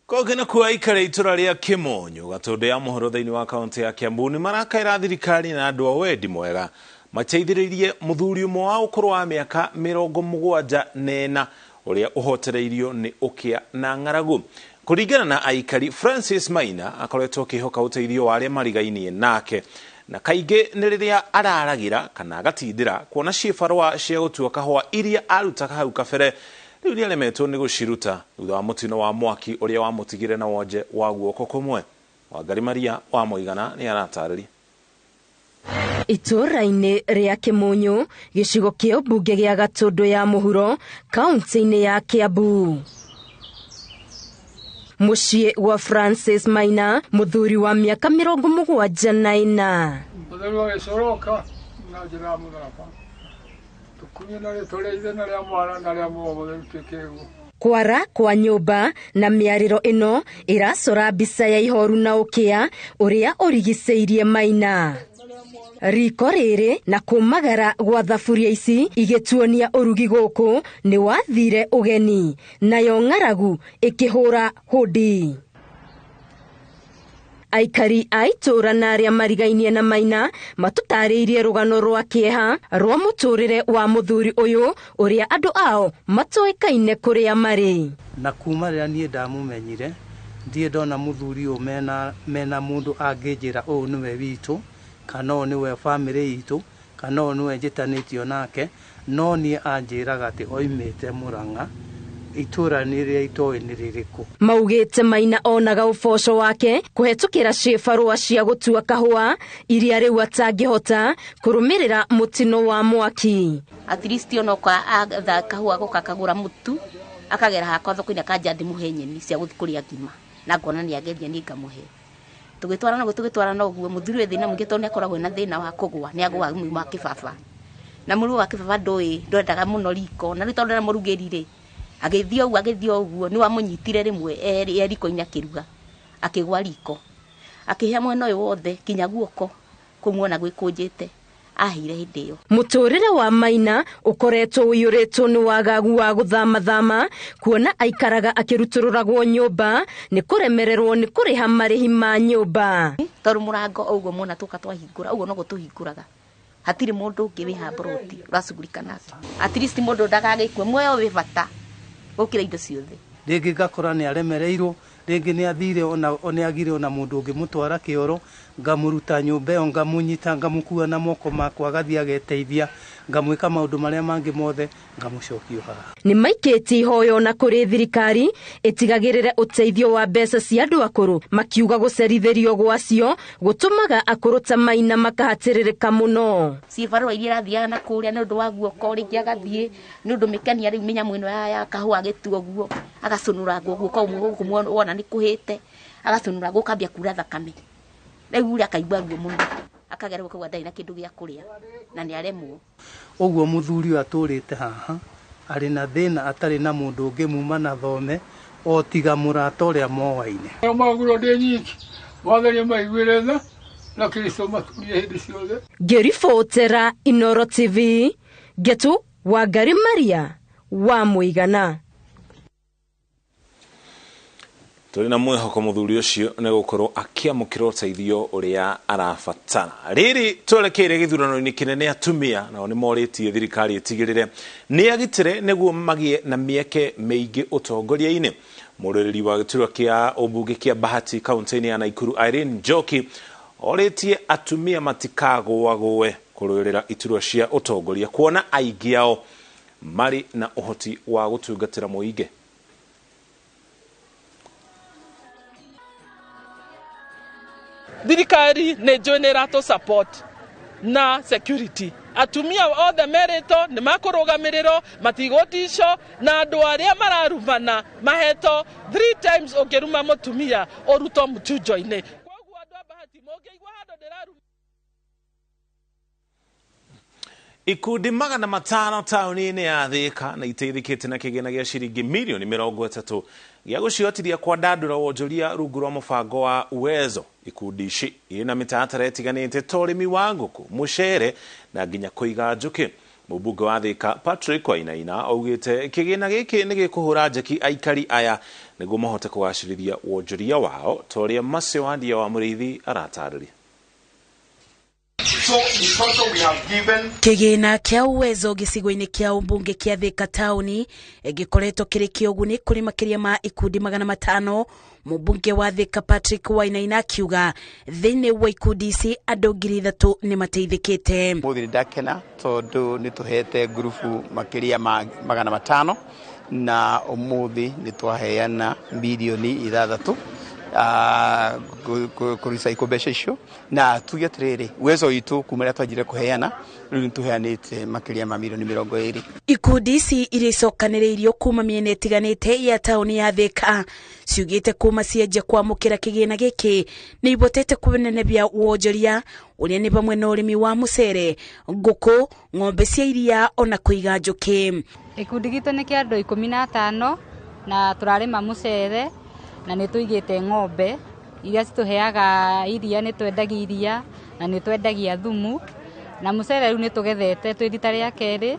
Kogena kwa ikare itura ria Kimonyo gatonde ya mohoro thĩinĩ wa kaunti ya Kiambu nĩ marakaĩra thirikari na andũ a wendi mwega mateithĩrĩrie mũthuri ũmwe wa ũkũrũ wa mĩaka 74 ũrĩa ũhotereirio nĩ ũkĩa na ng'aragu. Kũringana na aikari, Francis Maina akoretwo akĩhoka ũteithio wa arĩa marigainie nake na kaingĩ nĩ rĩrĩa araragira kana agatindĩra kuona ciĩbarũa cia gũtua kahũa iria arutaga hau kabere rĩu nĩ alemetwo nĩ gũciruta thutha wa mũtino wa mwaki ũrĩa wamũtigire na wonje wa guoko kũmwe. Wangari Maria wa Mũigana nĩ aratarĩria. Itũra-inĩ rĩa Kimonyo, gĩcigo kĩa ũmbunge gĩa Gatũndũ ya mũhuro, kaunti-inĩ ya Kiambu. Mũciĩ wa Francis Maina, mũthuri wa mĩaka 74. Mũthuri wa gĩcoroka na njĩra mũthaka. Tukunye na rĩtũrĩithe na rĩa mwana na rĩa mũthuri twĩkĩguo. Kwara kwa nyũmba na mĩarĩro ĩno ĩracora mbica ya ihoru na ũkĩa ũrĩa ũrigicĩirie Maina. Riko rĩrĩ na kumagara gwa thaburia ici igĩtuonia ũrugi gũkũ nĩ wathire ũgeni nayo ng'aragu ĩkĩhũra hũdi. Aikari a itũra na arĩa marigainie na Maina matũtarĩirie rũgano rwa kĩeha rwa mũtũrĩre wa mũthuri ũyũ ũrĩa andũ ao matoĩkaine kũrĩa marĩ. Na kuma rĩrĩa niĩ ndamũmenyire ndiĩ ndona mũthuri ũyũ mena mũndũ angĩnjĩra ũyũ nĩwe witũ kana ũyũ nĩwe bamĩrĩ itũ kana ũyũ nĩwe njĩtanĩtio nake, no niĩ anjĩraga atĩ oimĩte Murang'a itũra nĩrĩa itoĩ nĩ rĩrĩkũ. Maugĩte Maina onaga ũboco wake kũhetũkĩra ciĩbarũa cia gũtua kahũa iria rĩu atangĩhota kũrũmĩrĩra mũtino wa mwaki. At least onoka atha kahũa gũka kagũra mũtu akagera hakwa thoko-inĩ akanja ndĩmũhe nyeni cia gũthi kũrĩa ngima na ngona nĩ ageria nĩ ngamũhe. Tũgĩtwarana ũguo mũthuri thĩna mũingĩ tondũ nĩ akoragwo na thĩna wa kũgũa, nĩ agũaga mũrimũ wa kĩbaba na mũrimũ wa kĩbaba ndwendaga mũno riko na rĩu tondũ mũrugĩri-rĩ agĩthiĩ ũguo nĩ wamũnyitire rĩmwe riko-inĩ akĩruga akĩgwa riko akĩhĩa mwena ũyũ wothe kinya guoko kũmuona gwĩkũnjĩte ahire hĩndĩ ĩyo. Mũtũrĩre wa Maina ũkoretwo ũiyũrĩtwo nĩ wagagu wa gũthamathama kuona aikaraga akĩrutũrũragwo nyũmba nĩ kũremererwo nĩ kũrĩha marĩhi ma nyũmba. Tondũ mũrango ũguo mona tũka twahingũra ũguo no gũtũhingũraga hatirĩ mũndũ ũngĩ wĩha mburoti ũracugurika nake. At least mũndũ ndagagĩkue muoyo wĩ bata gũkĩra indo ciothe. Rĩngĩ ngakora nĩ aremereirwo, rĩngĩ nĩ athire ona agire ona mũndũ ũngĩ mũtwara kĩoro ngamũruta nyũmba ĩyo ngamũnyita ngamũkua na moko makwa agathiĩ ageteithia ngamwĩka maũndũ marĩa mangĩ mothe ngamũcokio haha. Nĩ maikĩtie ihoyo na kũrĩ thirikari ĩtigagĩrĩre ũteithio wa mbeca cia andũ akũrũ makiuga gũcerithĩrio gwacio gũtũmaga akũrũ ta Maina makahatĩrĩrĩka mũno. Ciĩbarũa iria irathiaga na kũrĩa nĩ ũndũ wa guoko rĩngĩ agathiĩ nĩ ũndũ mĩkania rĩu mĩnyamũ ĩno ya kahũa agĩtua ũguo agacũnũra guoko ũmwe wona nĩ kũhĩte agacũnũra gũkambia kura thakame. Rĩu ũrĩa akaigua ruo mũno akagera gũkauga ndarĩ na kĩndũ gĩa kũrĩa na nĩ aremwo. Ũguo mũthuri ũyũ atũrĩte haha arĩ na thĩna atarĩ na mũndũ ũngĩ muma na thome o tiga mũrata ũrĩa moaine. Magũrũ ndĩ nyiki matheria maiguĩre tha na Kristo matulie hindi ciothe. Ngĩribotera Inooro TV, Getu Wangari Maria wa Mũigana. Turi na mwihoko muthuri ucio ne gukorwo akiamukira uteithio uria arabatara. Riri twerekeire githurano-ini kinene atumia nao ni moritie thirikari itigirire ni agitire neguo magie na mieke meigi utongoria-ini. Murereri wa giturwa kia ubunge kia Bahati kaunti-ini ya Nakuru Irene Njoki oritie atumia matikagũagũe kurũĩrĩra iturwa cia utongoria kuona aingĩ ao mari na uhoti wa gutungatĩra mũingĩ. Thirikari ne generato support na security atumia othe merito ni makurugamiriro matigotisho na andu aria mararumana maheto 3 times ongeruma mutumia oruto mutujo-ini. Koguo andu a Bahati mongeigwa hando ndiraru Ikundi 500 tauni-ini ya Thika na iteithikite na kigina gia ciringi milioni 30 gĩa gũcihotithia kwandandũra wonjoria rungu rwa mũbango wa Uwezo. Ikundi ici ina mĩtaratara ĩtiganĩte ta ũrĩmi wa ngũkũ, mũcere na nginya kũiga njũkĩ. Mũmbunge wa Thika Patrick Wainaina augĩte kĩgĩna gĩkĩ nĩ gĩkũhũra njeki aikari aya nĩguo mahote kũgacĩrithia wonjoria wao ta ũrĩa Mercy Wandia wa Mũrĩithi aratarĩria. Kigina kia Uwezo gicigo-ini kia umbunge kia Thika tauni gikoretwo kiri kioguni kuri makiria ma ikundi 500. Mũmbunge wa Thika Patrick Wainaina akiuga thĩinĩ wa ikundi ici andũ 3,000 nĩ mateithĩkĩte. Mũthiri ndakena tondu nĩ tuhete grupu makiria ma 500 na umuthi nĩ twaheana milioni 6 kurisa ikobesha icio na tuge tiriri Uwezo itu kumera twajire kuheana riu tuheanite makiria ma milioni 20. Ikundi ici iricokanĩrĩirio kuma mĩena ĩtiganĩte ya tauni ya Thika ciugĩte kuma cianjia kwamũkĩra kĩgĩna gĩkĩ nĩ ibotete kũnenehia wonjoria ũrĩa nĩ bamwe na ũrĩmi wa mũcere, ngũkũ, ng'ombe cia iria ona kũiga njũkĩ. Ikundi gitu nĩ kĩa andũ 15 na tũrarĩma mũcere na nĩ tũigĩte ng'ombe iria citũheaga iria, nĩ twendagia iria na nĩ twendagia thumu na mũcere rĩu nĩ tũgethete twĩ rita rĩa kerĩ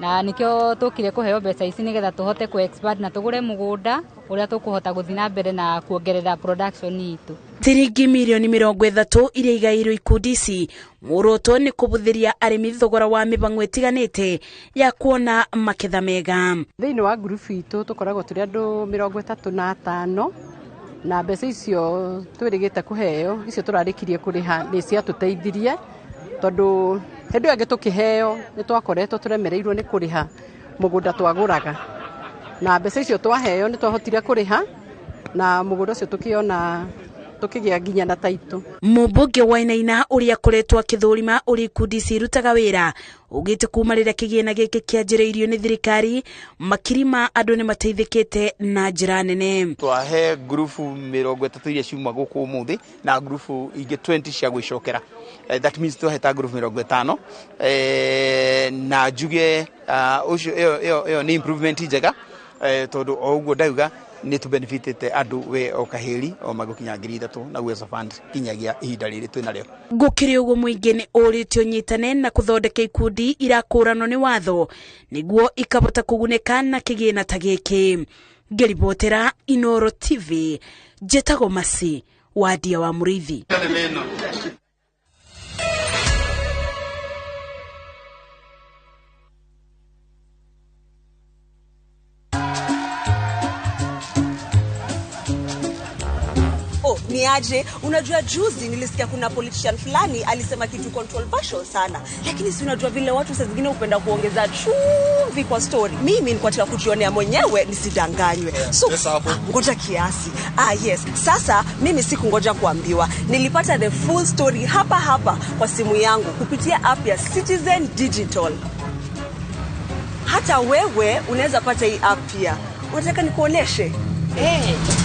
na nĩkĩo tũkire kũheo mbeca ici nĩgetha tũhote ku expand na tũgũre mũgũnda ũrĩa tũkũhota gũthiĩ na mbere na kuongerera production itũ. Ciringi milioni 30 iria igairwo ikundi ici muoroto nĩ kũbũthĩria arĩmi thogora wa mĩbango ĩtiganĩte ya kuona maketha mega. Thĩinĩ wa group itũ tũkoragwo tũrĩ andũ 35 na mbeca icio twĩrĩgĩte kũheo icio tũrarĩkirie kũrĩha nĩ cia tũteithirie tondu hĩndĩ ĩyo tũkĩheo nĩ twakoretwo tũremereirwo nĩ kũrĩha mũgũnda twagũraga na mbeca icio twaheo nĩ twahotire kũrĩha na mũgũnda ũcio tũkĩona tukigĩa nginya na taito. Mũmbunge Wainaina ũrĩa akoretwo akĩthũrima ũrĩa ikundi cirutaga wĩra ugĩte kuma rĩrĩa kĩgĩna gĩkĩ kĩanjĩrĩirio nĩ thirikari makirima andũ nĩ mateithĩkĩte na njĩra nene. Twahe grupu 30 iria ciuma gũkũ ũmũthĩ na grupu ingĩ 20 cia gwĩcokera. That means twaheta grupu 50 na njuge ĩyo nĩ improvement njega tondu o ũguo ndauga nĩ tu benefitete andu we o kaheri o magukinya 3,000 na Uwezo Fund kinyagia ihinda rĩrĩ twĩna rĩo. Gũkĩrĩ ũguo mũingĩ nĩ ũrĩtio nyitane na kũthondeka ikundi irakũranwo nĩ watho nĩguo ikabota kũgunĩka na kĩgĩna ta gĩkĩ. Ngĩribotera Inooro TV, njĩtagwo Mercy Wandia wa Mũrĩithi. Niaje, unajua juzi nilisikia kuna politician fulani alisema kitu controversial sana, lakini si unajua vile watu saa zingine upenda kuongeza chumvi kwa story. Mimi nilikuwa nataka kujionea mwenyewe nisidanganywe. So ngoja kiasi. Yes, sasa mimi sikungoja kuambiwa. Nilipata the full story hapa kwa simu yangu kupitia app ya Citizen Digital. Hata wewe unaweza pata hii app pia. Unataka nikuoneshe?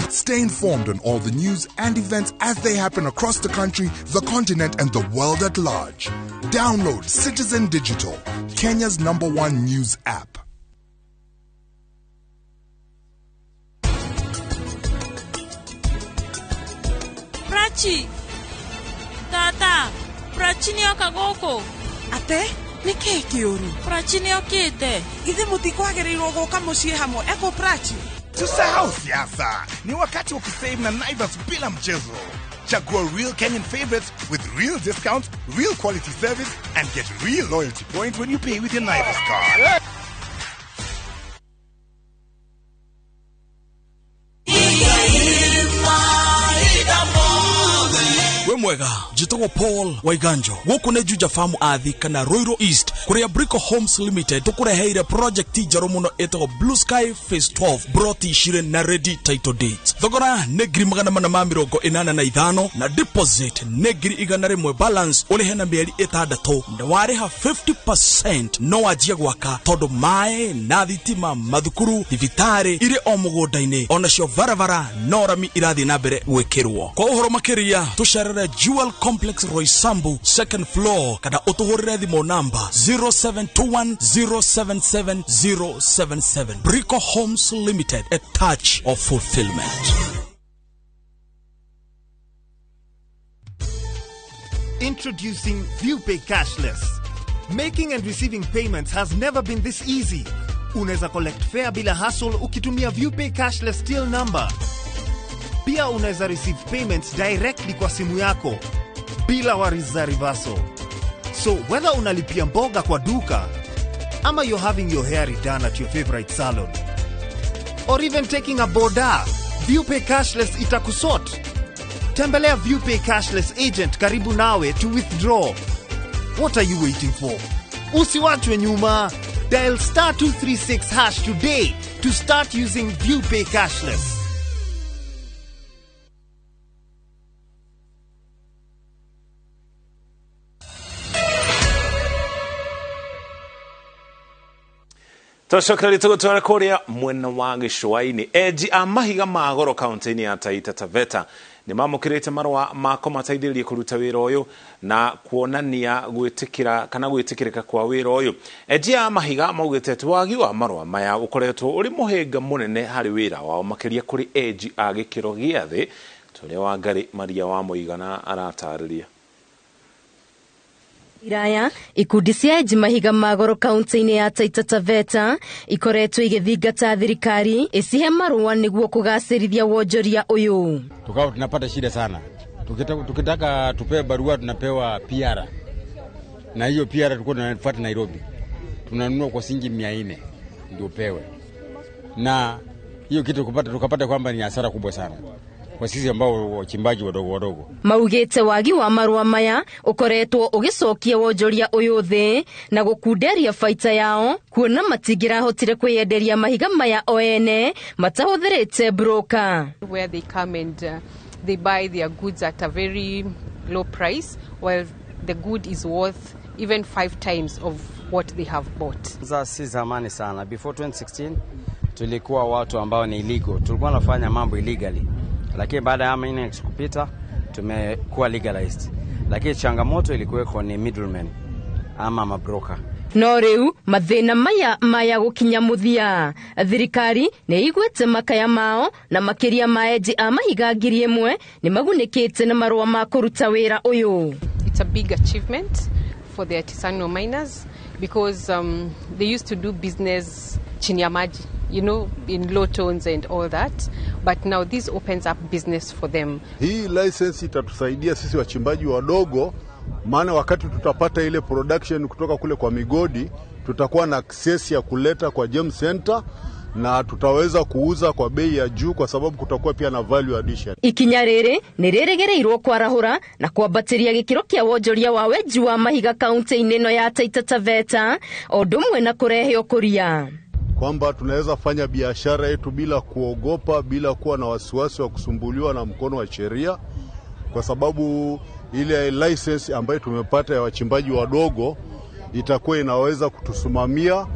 Stay informed on all the news and events as they happen across the country, the continent, and the world at large. Download Citizen Digital, Kenya's #1 news app. Prachi, Tata. Prachini okagoko. Ate? Niki kiuru? Prachini okite. Ithe mutikwagereirwo guka mucii hamwe eko Prachi. Tusahau siasa. Ni wakati wa kusave na Naivas bila mchezo. Chagua real Kenyan favorites with real discounts, real quality service, and get real loyalty points when you pay with your Naivas card. We mwega, jitogo Paul Waiganjo. Woku ne Juja Farm athi kana Roiro East. Kurea Brico Homes Limited. Tukureheire project jaro muno etogo Blue Sky Phase 12. Broti shire na ready title dates. Thogora negiri magana manama mirongo inana na ithano na deposit negiri igana rimwe balance ulihena mieri itandatu na wareha 50% no wajia gwaka todo mae na thitima mathukuru thibitari ire o mugundaini ona cio varavara no rami irathi na mbere gwikirwo. Kwa uhoro makiria tushare Jewel Complex Roysambu second floor kada utuhurire thimo number 0721077077. Brico Homes Limited, a touch of fulfillment. Introducing ViewPay Cashless. Making and receiving payments has never been this easy. Unaweza collect fare bila hassle ukitumia ViewPay Cashless till number. Pia unaweza receive payments directly kwa simu yako bila worries za reversal. So whether unalipia mboga kwa duka ama you're having your hair redone at your favorite salon or even taking a boda, ViewPay Cashless itakusort. Tembelea ViewPay Cashless agent karibu nawe to withdraw. What are you waiting for? Usiwachwe nyuma. Dial *236# today to start using ViewPay Cashless. Toshokali tugutwara kuria mwena wa Gicũa-inĩ. Eji a mahiga ma goro kaunti-inĩ ya Taita Taveta ni mamukirite marwa mako mateithĩrĩrie kuruta wĩra ũyũ na kuonania gwĩtĩkĩra kana gwĩtĩkĩrĩka kwa wĩra ũyũ. Eji a mahiga maugĩte wagi wa marwa maya ukoretwo uri muhinga munene harĩ wĩra wao makĩria kũrĩ eji a gĩkĩro gĩa thĩ. Tũrĩa wa Ngari Maria wa Mũigana aratarĩria. Iraya, ikundi cia eji mahiga magoro kaunti-inĩ ya Taita Taveta ikoretwo igithingata thirikari icihe marũa nĩguo kũgacĩrithia wonjoria ũyũ. Tukao tunapata shida sana. Tukitaka tupewe barua tunapewa PR. Na hiyo PR tulikuwa tunafuata Nairobi. Tunanunua kwa shilingi 400 ndio pewe. Na hiyo kitu tukapata kwamba ni hasara kubwa sana kwa sisi ambao wachimbaji wadogo. Maugite wagi wa marũa maya ukoretwo ugicokia wonjoria uyu thi na gukunderia faita yao kuona matigira hotire kwiyenderia mahiga maya oene matahuthirite broker, where they come and they buy their goods at a very low price while the good is worth even 5 times of what they have bought. Si zamani sana, before 2016 tulikuwa watu ambao ni illegal, tulikuwa nafanya mambo illegally. Lakini baada ya minutes kupita tumekuwa legalized. Lakini changamoto ilikuwa ni middlemen ama mabroker. No riu mathina maya gukinya muthia thirikari ni igwete makaya mao na makiria maeji a mahiga 1,000 ni magunikite na marũa ma kuruta wĩra ũyũ. It's a big achievement for the artisanal miners because they used to do business chini ya maji, you know, in low tones and all that, but now this opens up business for them. Hii license itatusaidia sisi wachimbaji wadogo, maana wakati tutapata ile production kutoka kule kwa migodi, tutakuwa na access ya kuleta kwa Gem Center na tutaweza kuuza kwa bei ya juu kwa sababu kutakuwa pia na value addition. Ikinya rĩrĩ nĩ rĩrĩgereirwo kwarahũra na kwambatiria gĩkĩro kĩa wonjoria wa wenji wa mahiga kaunti-inĩ ĩno ya Taita Taveta o ũndũ ũmwe na kũrehe ũkũria. Kwamba tunaweza fanya biashara yetu bila kuogopa, bila kuwa na wasiwasi wa kusumbuliwa na mkono wa sheria, kwa sababu ile license ambayo tumepata ya wachimbaji wadogo itakuwa inaweza kutusimamia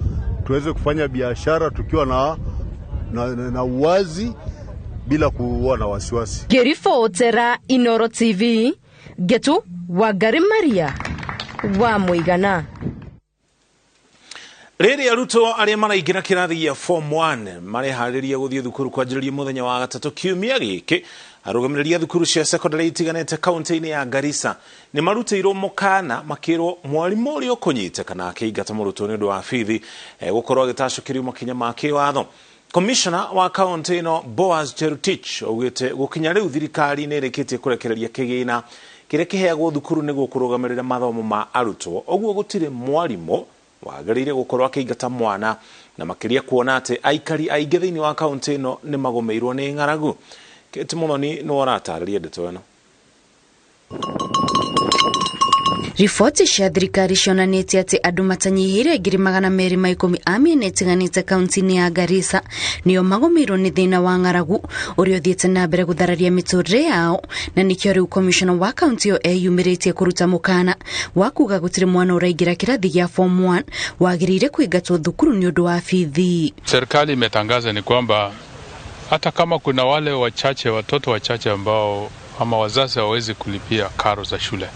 tuweze kufanya biashara tukiwa na uwazi bila kuwa na wasiwasi. Gerifotera Inoro TV, Getu wa Ngari Maria wa Mũigana. Rĩrĩ arutwo arĩa maraingĩra kĩrathi gĩa form 1 mareharĩria gũthiĩ thukuru kwanjĩrĩria mũthenya wa gatatũ kiumia gĩkĩ arugamiriria thukuru cia secondary itiganite kaunti-ini ya Garissa ni marutĩirwo mukana makirwo mwarimu ũrĩa ũkũnyite kana akĩingata mũrutwo nĩ ũndũ wa bithi gũkorwo agĩtacũkĩrio makinya ma kĩwatho. Commissioner wa kaunti ino Boaz Cherotich augĩte gũkinya rĩu thirikari nĩ ĩrĩkĩtie kũrekereria kĩgĩna kĩrĩa kĩheagwo thukuru nĩguo kũrũgamĩrĩra mathomo ma arutwo. Ũguo gũtirĩ mwarimu wagĩrĩire gũkorwo akĩingata mwana, na makĩria kuona atĩ aikari aingĩ thĩinĩ wa kaunti ino nĩ magũmĩirwo nĩ ng'aragu. Kate Muthoni nĩ waratarĩria ndeto ĩno. Riboti cia thirikari cionanĩtie atĩ andũ matanyihĩire 210 a mĩena ĩtiganĩte kaunti-inĩ ya Garissa nĩo magũmĩirwo nĩ thĩna wa ng'aragu ũrĩa ũthiĩte na mbere gũthararia mĩtũrĩre yao, na nĩkĩo rĩu commissioner wa kaunti ĩyo eyumĩrĩtie kũruta mũkana wa kuga gũtirĩ mwana ũraingĩra kĩrathi gĩa form 1 wagĩrĩire kũingatwo thukuru nĩ ũndũ wa bithi. Serikali imetangaza ni kwamba hata kama kuna wale wachache, watoto wachache ambao ama wazazi hawawezi kulipia karo za shule,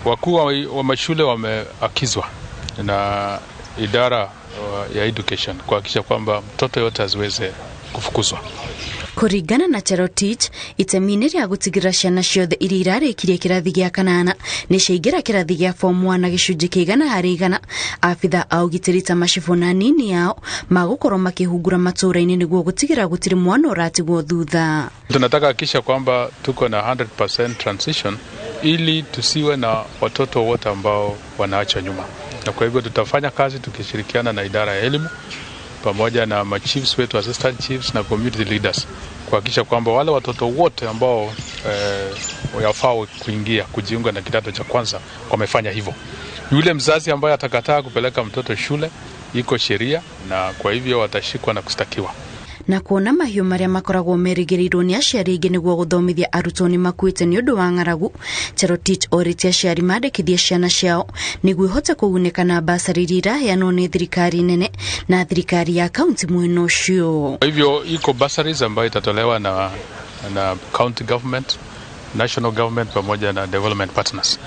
wakuu wa mashule wameakizwa na idara ya education kuhakikisha kwamba mtoto yote asiweze kufukuzwa. Kũringana na Cherotich, itemi-inĩ rĩa gũtigĩrĩra ciana ciothe iria irarĩkirie kĩrathi gĩa kanana nĩ ciaingĩra kĩrathi gĩa form 1 na gĩcunjĩ kĩa 100%. Abitha a ũgitĩri ta macibũ na nini yao magũkorwo makĩhungura matũũra-inĩ nĩguo gũtigĩrĩra gũtirĩ mwana ũratigwo thutha. Tunataka hakikisha kwamba tuko na 100% transition ili tusiwe na watoto wote ambao wanaacha nyuma, na kwa hivyo tutafanya kazi tukishirikiana na idara ya elimu pamoja na machiefs wetu, assistant chiefs na community leaders kuhakikisha kwamba wale watoto wote ambao wafaa kujiunga na kidato cha kwanza wamefanya hivyo. Yule mzazi ambaye atakataa kupeleka mtoto shule, iko sheria, na kwa hivyo watashikwa na kustakiwa. Na kuona mahiũ marĩa makoragwo merĩgĩrĩirwo nĩ aciari aingĩ nĩguo gũthomithia arutwo nĩ makuĩte nĩ ũndũ wa ng'aragu, Cherotich orĩtie aciari mandĩkithie ciana ciao nĩguo ihote kũgunĩka na basari iria iraheanwo nĩ thirikari nene na thirikari ya kaunti mwena ũcio. Kwa hivyo iko basaries ambayo itatolewa na county government, national government pamoja na development partners.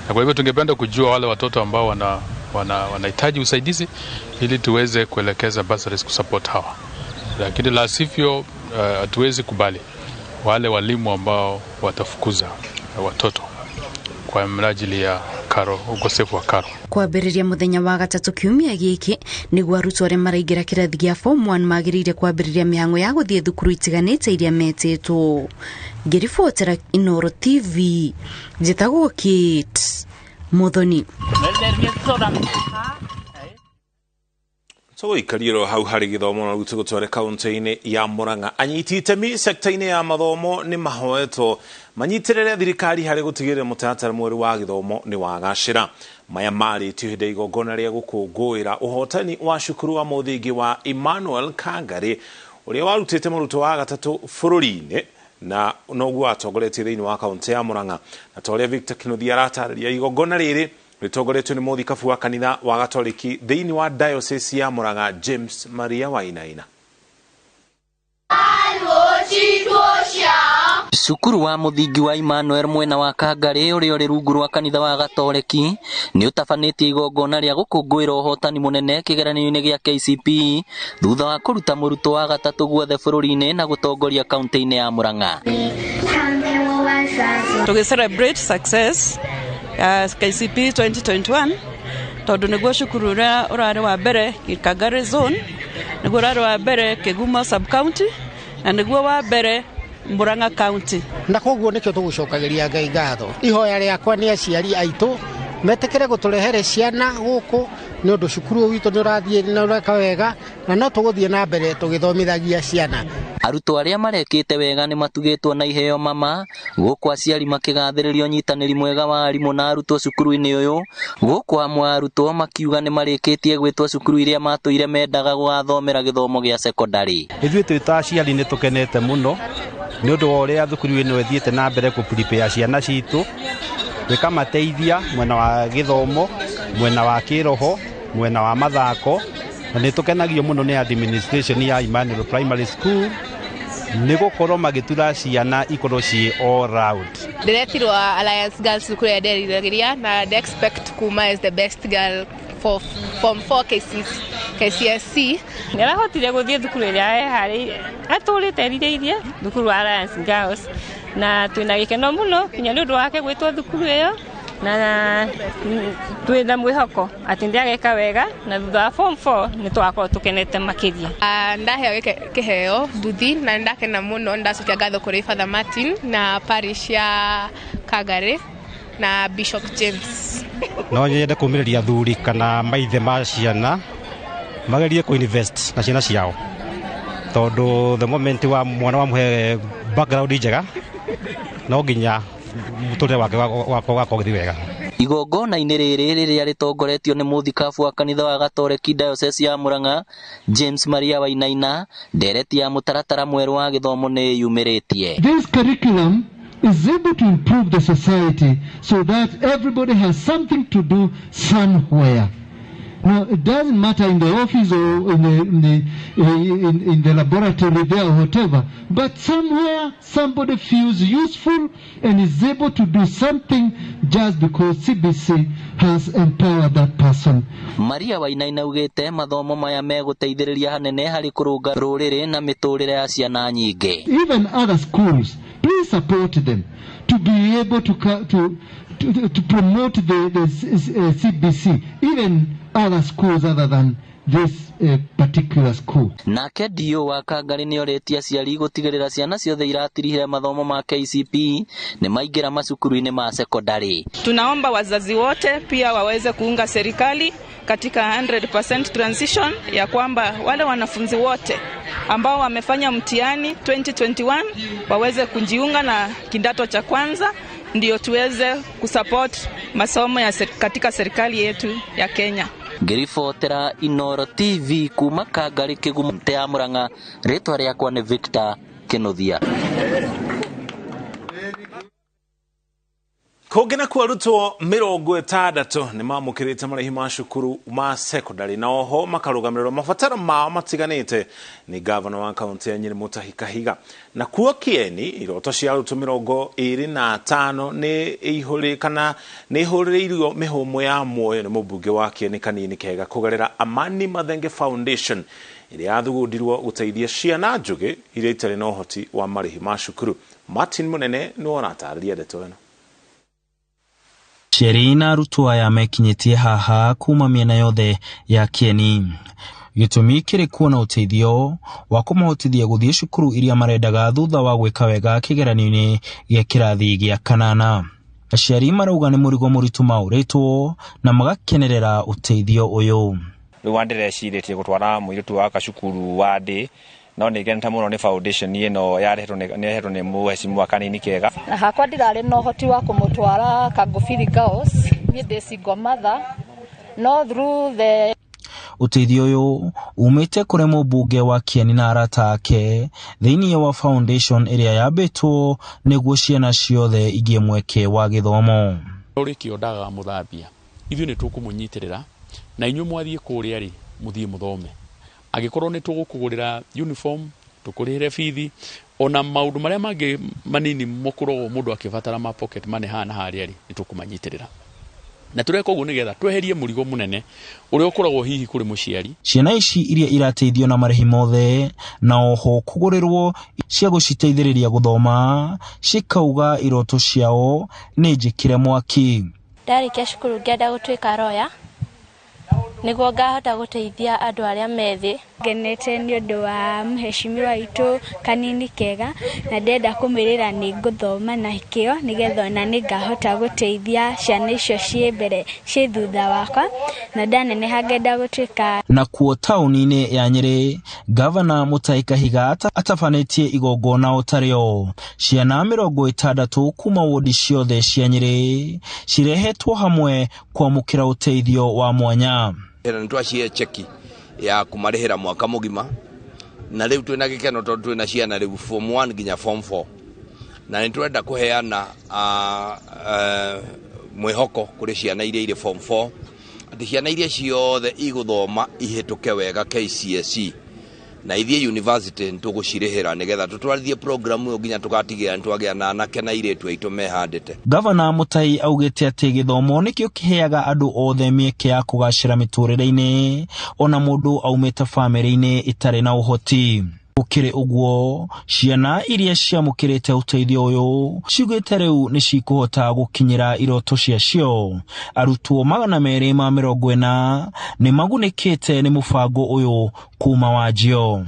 Na kwa hivyo tungependa kujua wale watoto ambao wanahitaji usaidizi ili tuweze kuelekeza basaries kusupport hawa. Lakini la sivyo hatuwezi kubali wale walimu ambao watafukuza watoto kwa mrajili ya karo, ukosefu wa karo. Kwambĩrĩria mũthenya wa gatatũ kiumia gĩkĩ nĩguo arutwo arĩa maraingĩra kĩrathi gĩa form 1 magĩrĩire kwambĩrĩria mĩhang'o ya gũthiĩ thukuru itiganĩte iria metĩtwo. Ngĩribotera Inooro TV, njĩtagwo Kate Muthoni. So ikariro hau hari githomo na gutu gutware kaunti-ini ya Murang'a. Anyiti itemi sekta-ini ya mathomo ni mahoetwo manyitirire thirikari hari gutigirira mutatara mweru wa githomo ni wagacira. Maya mari tuhide igongona ria gukungũĩra uhotani wa cukuru wa muthingi wa Emmanuel Kangari uria warutite mũrutwo wa gatatũ bũrũri-inĩ na noguo atongoretie thĩinĩ wa kaunti ya Murang'a. Na toria Victor Kinuthia aratarĩria igongona rĩrĩ rĩtongoretio nĩ mũthikabu wa kanitha wa Gatoliki thĩinĩ wa diocese ya Murang'a James Maria Wainaina. Cukuru wa muthingi wa Emmanuel mwena wa Kangari uria uri rungu rwa kanitha wa Gatoleki ni utafanĩtie igongona rĩa gũkũngũĩra ũhotani mũnene kĩgeranio-inĩ gĩa KCPE thutha wa kũruta mũrutwo wa gatatũ guothe bũrũri-inĩ na gũtongoria kaunti-inĩ ya Murang'a. To celebrate success KCPE 2021 tondu niguo cukuru uria urari wa mbere Kangari zone, niguo urari wa mbere Kigumo sub county, na niguo wa mbere Murang'a county. Na koguo nikio tugucokagiria Ngai ngatho. Ihoya riakwa ni aciari aitu metekere guturehere ciana guku ni undu cukuru witu ni urathie na ureka wega, na no tuguthie na mbere tugithomithagia ciana. Arutwo arĩa marekĩte wega nĩ matugĩtwo na iheo mama, gũkũ aciari makĩgathĩrĩrio nyitanĩri mwega wa arimũ na arutwo cukuru-inĩ ũyũ, gũkũ amwe arutwo makiuga nĩ marĩkĩtie gwĩtwo cukuru iria matũire mendaga gũgathomera gĩthomo gĩa secondary. Ithuĩ twĩ ta aciari nĩ tũkenete mũno nĩ ũndũ wa ũrĩa thukuru ĩno ĩthiĩte na mbere kũ-prepare ciana citũ, ĩkamateithia mwena wa gĩthomo, mwena wa kĩroho, mwena wa mathako, na nĩ tũkenagio mũno nĩ administration ya Emmanuel Primary School nĩ gũkorwo magĩtura ciana ikorwo ciĩ all round. Ndiretirwo Alliance Girls School ya nderiragĩria na expect kuma as the best girl for Form 4 cases KCSE nĩarahotire gũthiĩ thukuru ĩrĩa harĩ atũrĩte rirĩirie thukuru wa Alliance Girls na twĩna gĩkeno mũno nginya nĩ ũndũ wake gwĩtwo thukuru ĩyo na twĩna mwĩhoko atĩ nĩageka wega na thutha wa form 4 nĩtwakorwo tũkenete makĩria. Ndaheo kĩheo nduthi na ndakena mũno, ndacokia ngatho kũrĩ Father Martin na parish ya Kagare na Bishop James. No nyende kũmĩrĩria athuri kana maithe ma ciana magerie kũ-invest na ciana ciao, tondũ the moment wa mwana wa mũhe background njega no nginya mũtũrĩre wake wakorwo wega. Igongona-inĩ rĩrĩ rĩrĩa rĩtongoretio nĩ mũthikabu wa kanitha wa Gatoreki Diocese ya Murang'a James Maria Wainaina, ndereti ya mũtaratara mwerũ wa gĩthomo nĩ yumĩrĩtie. This curriculum is able to improve the society so that everybody has something to do somewhere. Now, it doesn't matter in the office or in the laboratory there or whatever, but somewhere somebody feels useful and is able to do something just because CBC has empowered that person. Maria Wainaina augĩte mathomo maya megũteithĩrĩria hanene harĩ kũrũnga rũrĩrĩ na mĩtũrĩre ya ciana nyingĩ. Even other schools, please support them to be able to promote the CBC, even other schools other than this particular school. Nake Dio wa Kagari nĩoretie aciari gũtigĩrĩra ciana ciothe iratirihire mathomo ma KCPE nĩ maingĩra macukuru-inĩ ma sekondari. Tunaomba wazazi wote pia waweze kuunga serikali katika 100% transition ya kwamba wale wanafunzi wote ambao wamefanya mtihani 2021 waweze kujiunga na kidato cha kwanza ndio tuweze kusupport masomo ya katika serikali yetu ya Kenya. Ngiribotera Inoro TV kuma Kagari Kigumo ya Murang'a, rĩtwa rĩakwa nĩ Victor Kenothia. Kũngĩna kwa arutwo 60 nĩ mamũkĩrĩte marĩhi ma cukuru ma secondary na oho makarũgamĩrĩrwo mabataro mao matiganĩte nĩ gavana wa kaunti ya Nyĩrĩ Mutahi Kahiga. Na kuo Kieni iroto cia arutwo 25 nĩ ihũrĩrĩirio mĩhũmũ ya muoyo nĩ mũmbunge wa Kieni Kanini Kega kũgerera Amani Mathenge Foundation ĩrĩa yathugundirwo gũteithia ciana njũgĩ iria itarĩ na ũhoti wa marĩhi ma cukuru. Martin Munene nĩ wanatarĩria ndeto ĩno. Ciana na arutwo aya mekinyĩtie haha kuma mĩena yothe ya Kieni. Gĩtũmi kĩrĩ kuona ũteithio wa kũmahotithia gũthiĩ cukuru iria marendaga thutha wa gwĩka wega kĩgeranio-inĩ gĩa kĩrathi gĩa 8. Aciari marauga nĩ mũrigo mũritũ maũrĩtwo na magakenerera ũteithio ũyũ. Rĩu ndĩrecirĩtie gũtwara mũirĩtu wa cukuru wa ndĩ no nĩgeneta mũno nĩ foundation ĩno yarehetwo nĩ Mheshimiwa Kanini Kega. Hakwa ndirarĩ na ũhoti wa kũmũtwara Kagofiri Girls, niĩ ndĩ single mother, no through the ũteithio ũyũ umĩte kũrĩ mũmbunge wa Kieni na arata ake thĩinĩ wa foundation ĩrĩa yambĩtwo nĩguo ciana ciothe igĩe mweke wa gĩthomo. Ũrĩkĩ ondaga mũthambia ithuĩ nĩ tũkũmũnyitĩrĩra na inyuĩ mwathiĩ kũrĩa rĩ mũthiĩ mũthome. Agĩkorwo nĩ tũgũkũgũrĩra uniform, tũkũrĩhĩre bithi, ona maũndũ marĩa mangĩ manini mũkoragwo mũndũ akĩbatara ma pocket money hana harĩa rĩ nĩ tũkũmanyitĩrĩra. Na tũreka ũguo nĩgetha tweherie mũrigo mũnene ũrĩa ũkoragwo hihi kũrĩ mũciari. Ciana ici iria irateithio na marĩhi mothe na oho kũgũrĩrwo cia gũciteithĩrĩria gũthoma cikauga iroto ciao nĩ njĩkĩre mwaki. Ndarĩkia cukuru ngenda gũtuĩka lawyer nĩguo ngahota gũteithia andũ arĩa methĩ. Ngenete nĩ ũndũ wa Mheshimiwa witũ Kanini Kega na ndenda kũmwĩrĩra nĩ ngũthoma na kĩo nĩgetha ona nĩngahota gũteithia ciana icio ciĩ mbere ciĩ thutha wakwa na ndaneneha ngenda gũtuĩka. Na kuo taũni-inĩ ya Nyĩrĩ, gavana Mutahi Kahiga atabanĩtie igongona ũtarĩo. Ciana 60 kuma wodi ciothe cia Nyĩrĩ cirehetwo hamwe kwamũkĩra ũteithio wa mwanya. Nĩ twacihe cheki ya kumarĩhĩra mwaka mũgima na rĩu twĩna gĩkeno tondũ twĩna ciana rĩu form 1 nginya form 4 na nĩ twenda kũheana mwĩhoko kũrĩ ciana iria irĩ form 4 atĩ ciana iria ciothe igũthoma ihĩtũke wega KCSE na ithie university ntugucirihira nigetha tutwarithie program yo nginya tukatigira ntwagea na anake na iretu aitu mehandite. Gavana Mutai augite ati githomo nikio kiheaga andu othe mieke ya kugacira miturire-ini ona mundu aumite family-ini itari na uhoti. Ukire uguo ciana iria ciamukirite uteithio uyu ciugite riu ni cikuhota gukinyira iroto ciacio. Arutwo 240 ni magunikite ni mubango uyu kuma wajio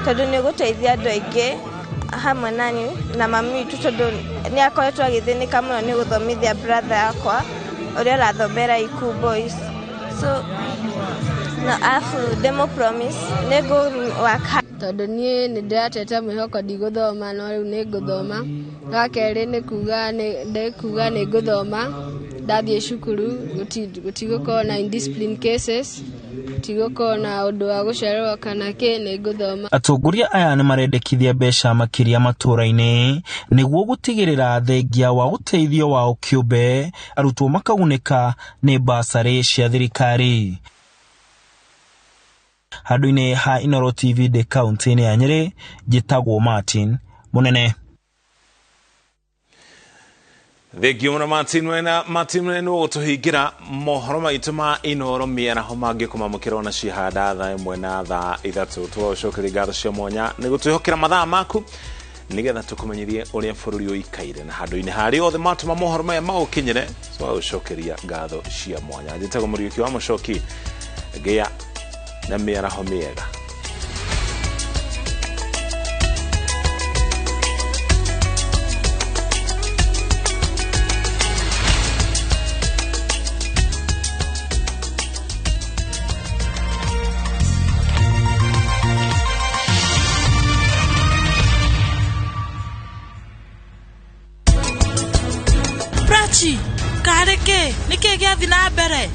tondu ni guteithia andu aingi hamwe nani na mami tu tondu ni akoretwo agithinika muno ni guthomithia brother yakwa uria arathomera Iku Boys. So no afu demo promise nego waka tondu nie ni ndiratete mwihoko ndigũthoma no riu ni ngũthoma. Gakeri ni kuga ni ngũthoma ndathie cukuru gũtigũkorwo na indiscipline cases, gũtigũkorwo na ũndũ wa gũcererwo kana ki ni ngũthoma. Atongoria aya ni marendekithia mbeca makiria matura-ini niguo gutigirira thengia wa uteithio wao kiumbe arutwo makagunĩka ni basari cia thirikari. Handu-ini ha Inooro TV de kaunti-ini ya Nyeri, njitagwo Martin Munene. Thegio muno Martin Munene no gutuhingira mohoro maitu ma Inooro miaraho mangi kumamukira na cihanda thaa 1 na thaa 3 twacokeri ngatho cia mwanya ni gutwihokera mathaa maku nigetha tukumenyerie uria bururi uikaire na handu-ini hari othe matuma mohoro maya magukinyire twacokeria ngatho cia mwanya. Njitagwo Muriuki wa Mucoki gia na miaraho miega. Prachi, kareke, nike gyathi na mbere.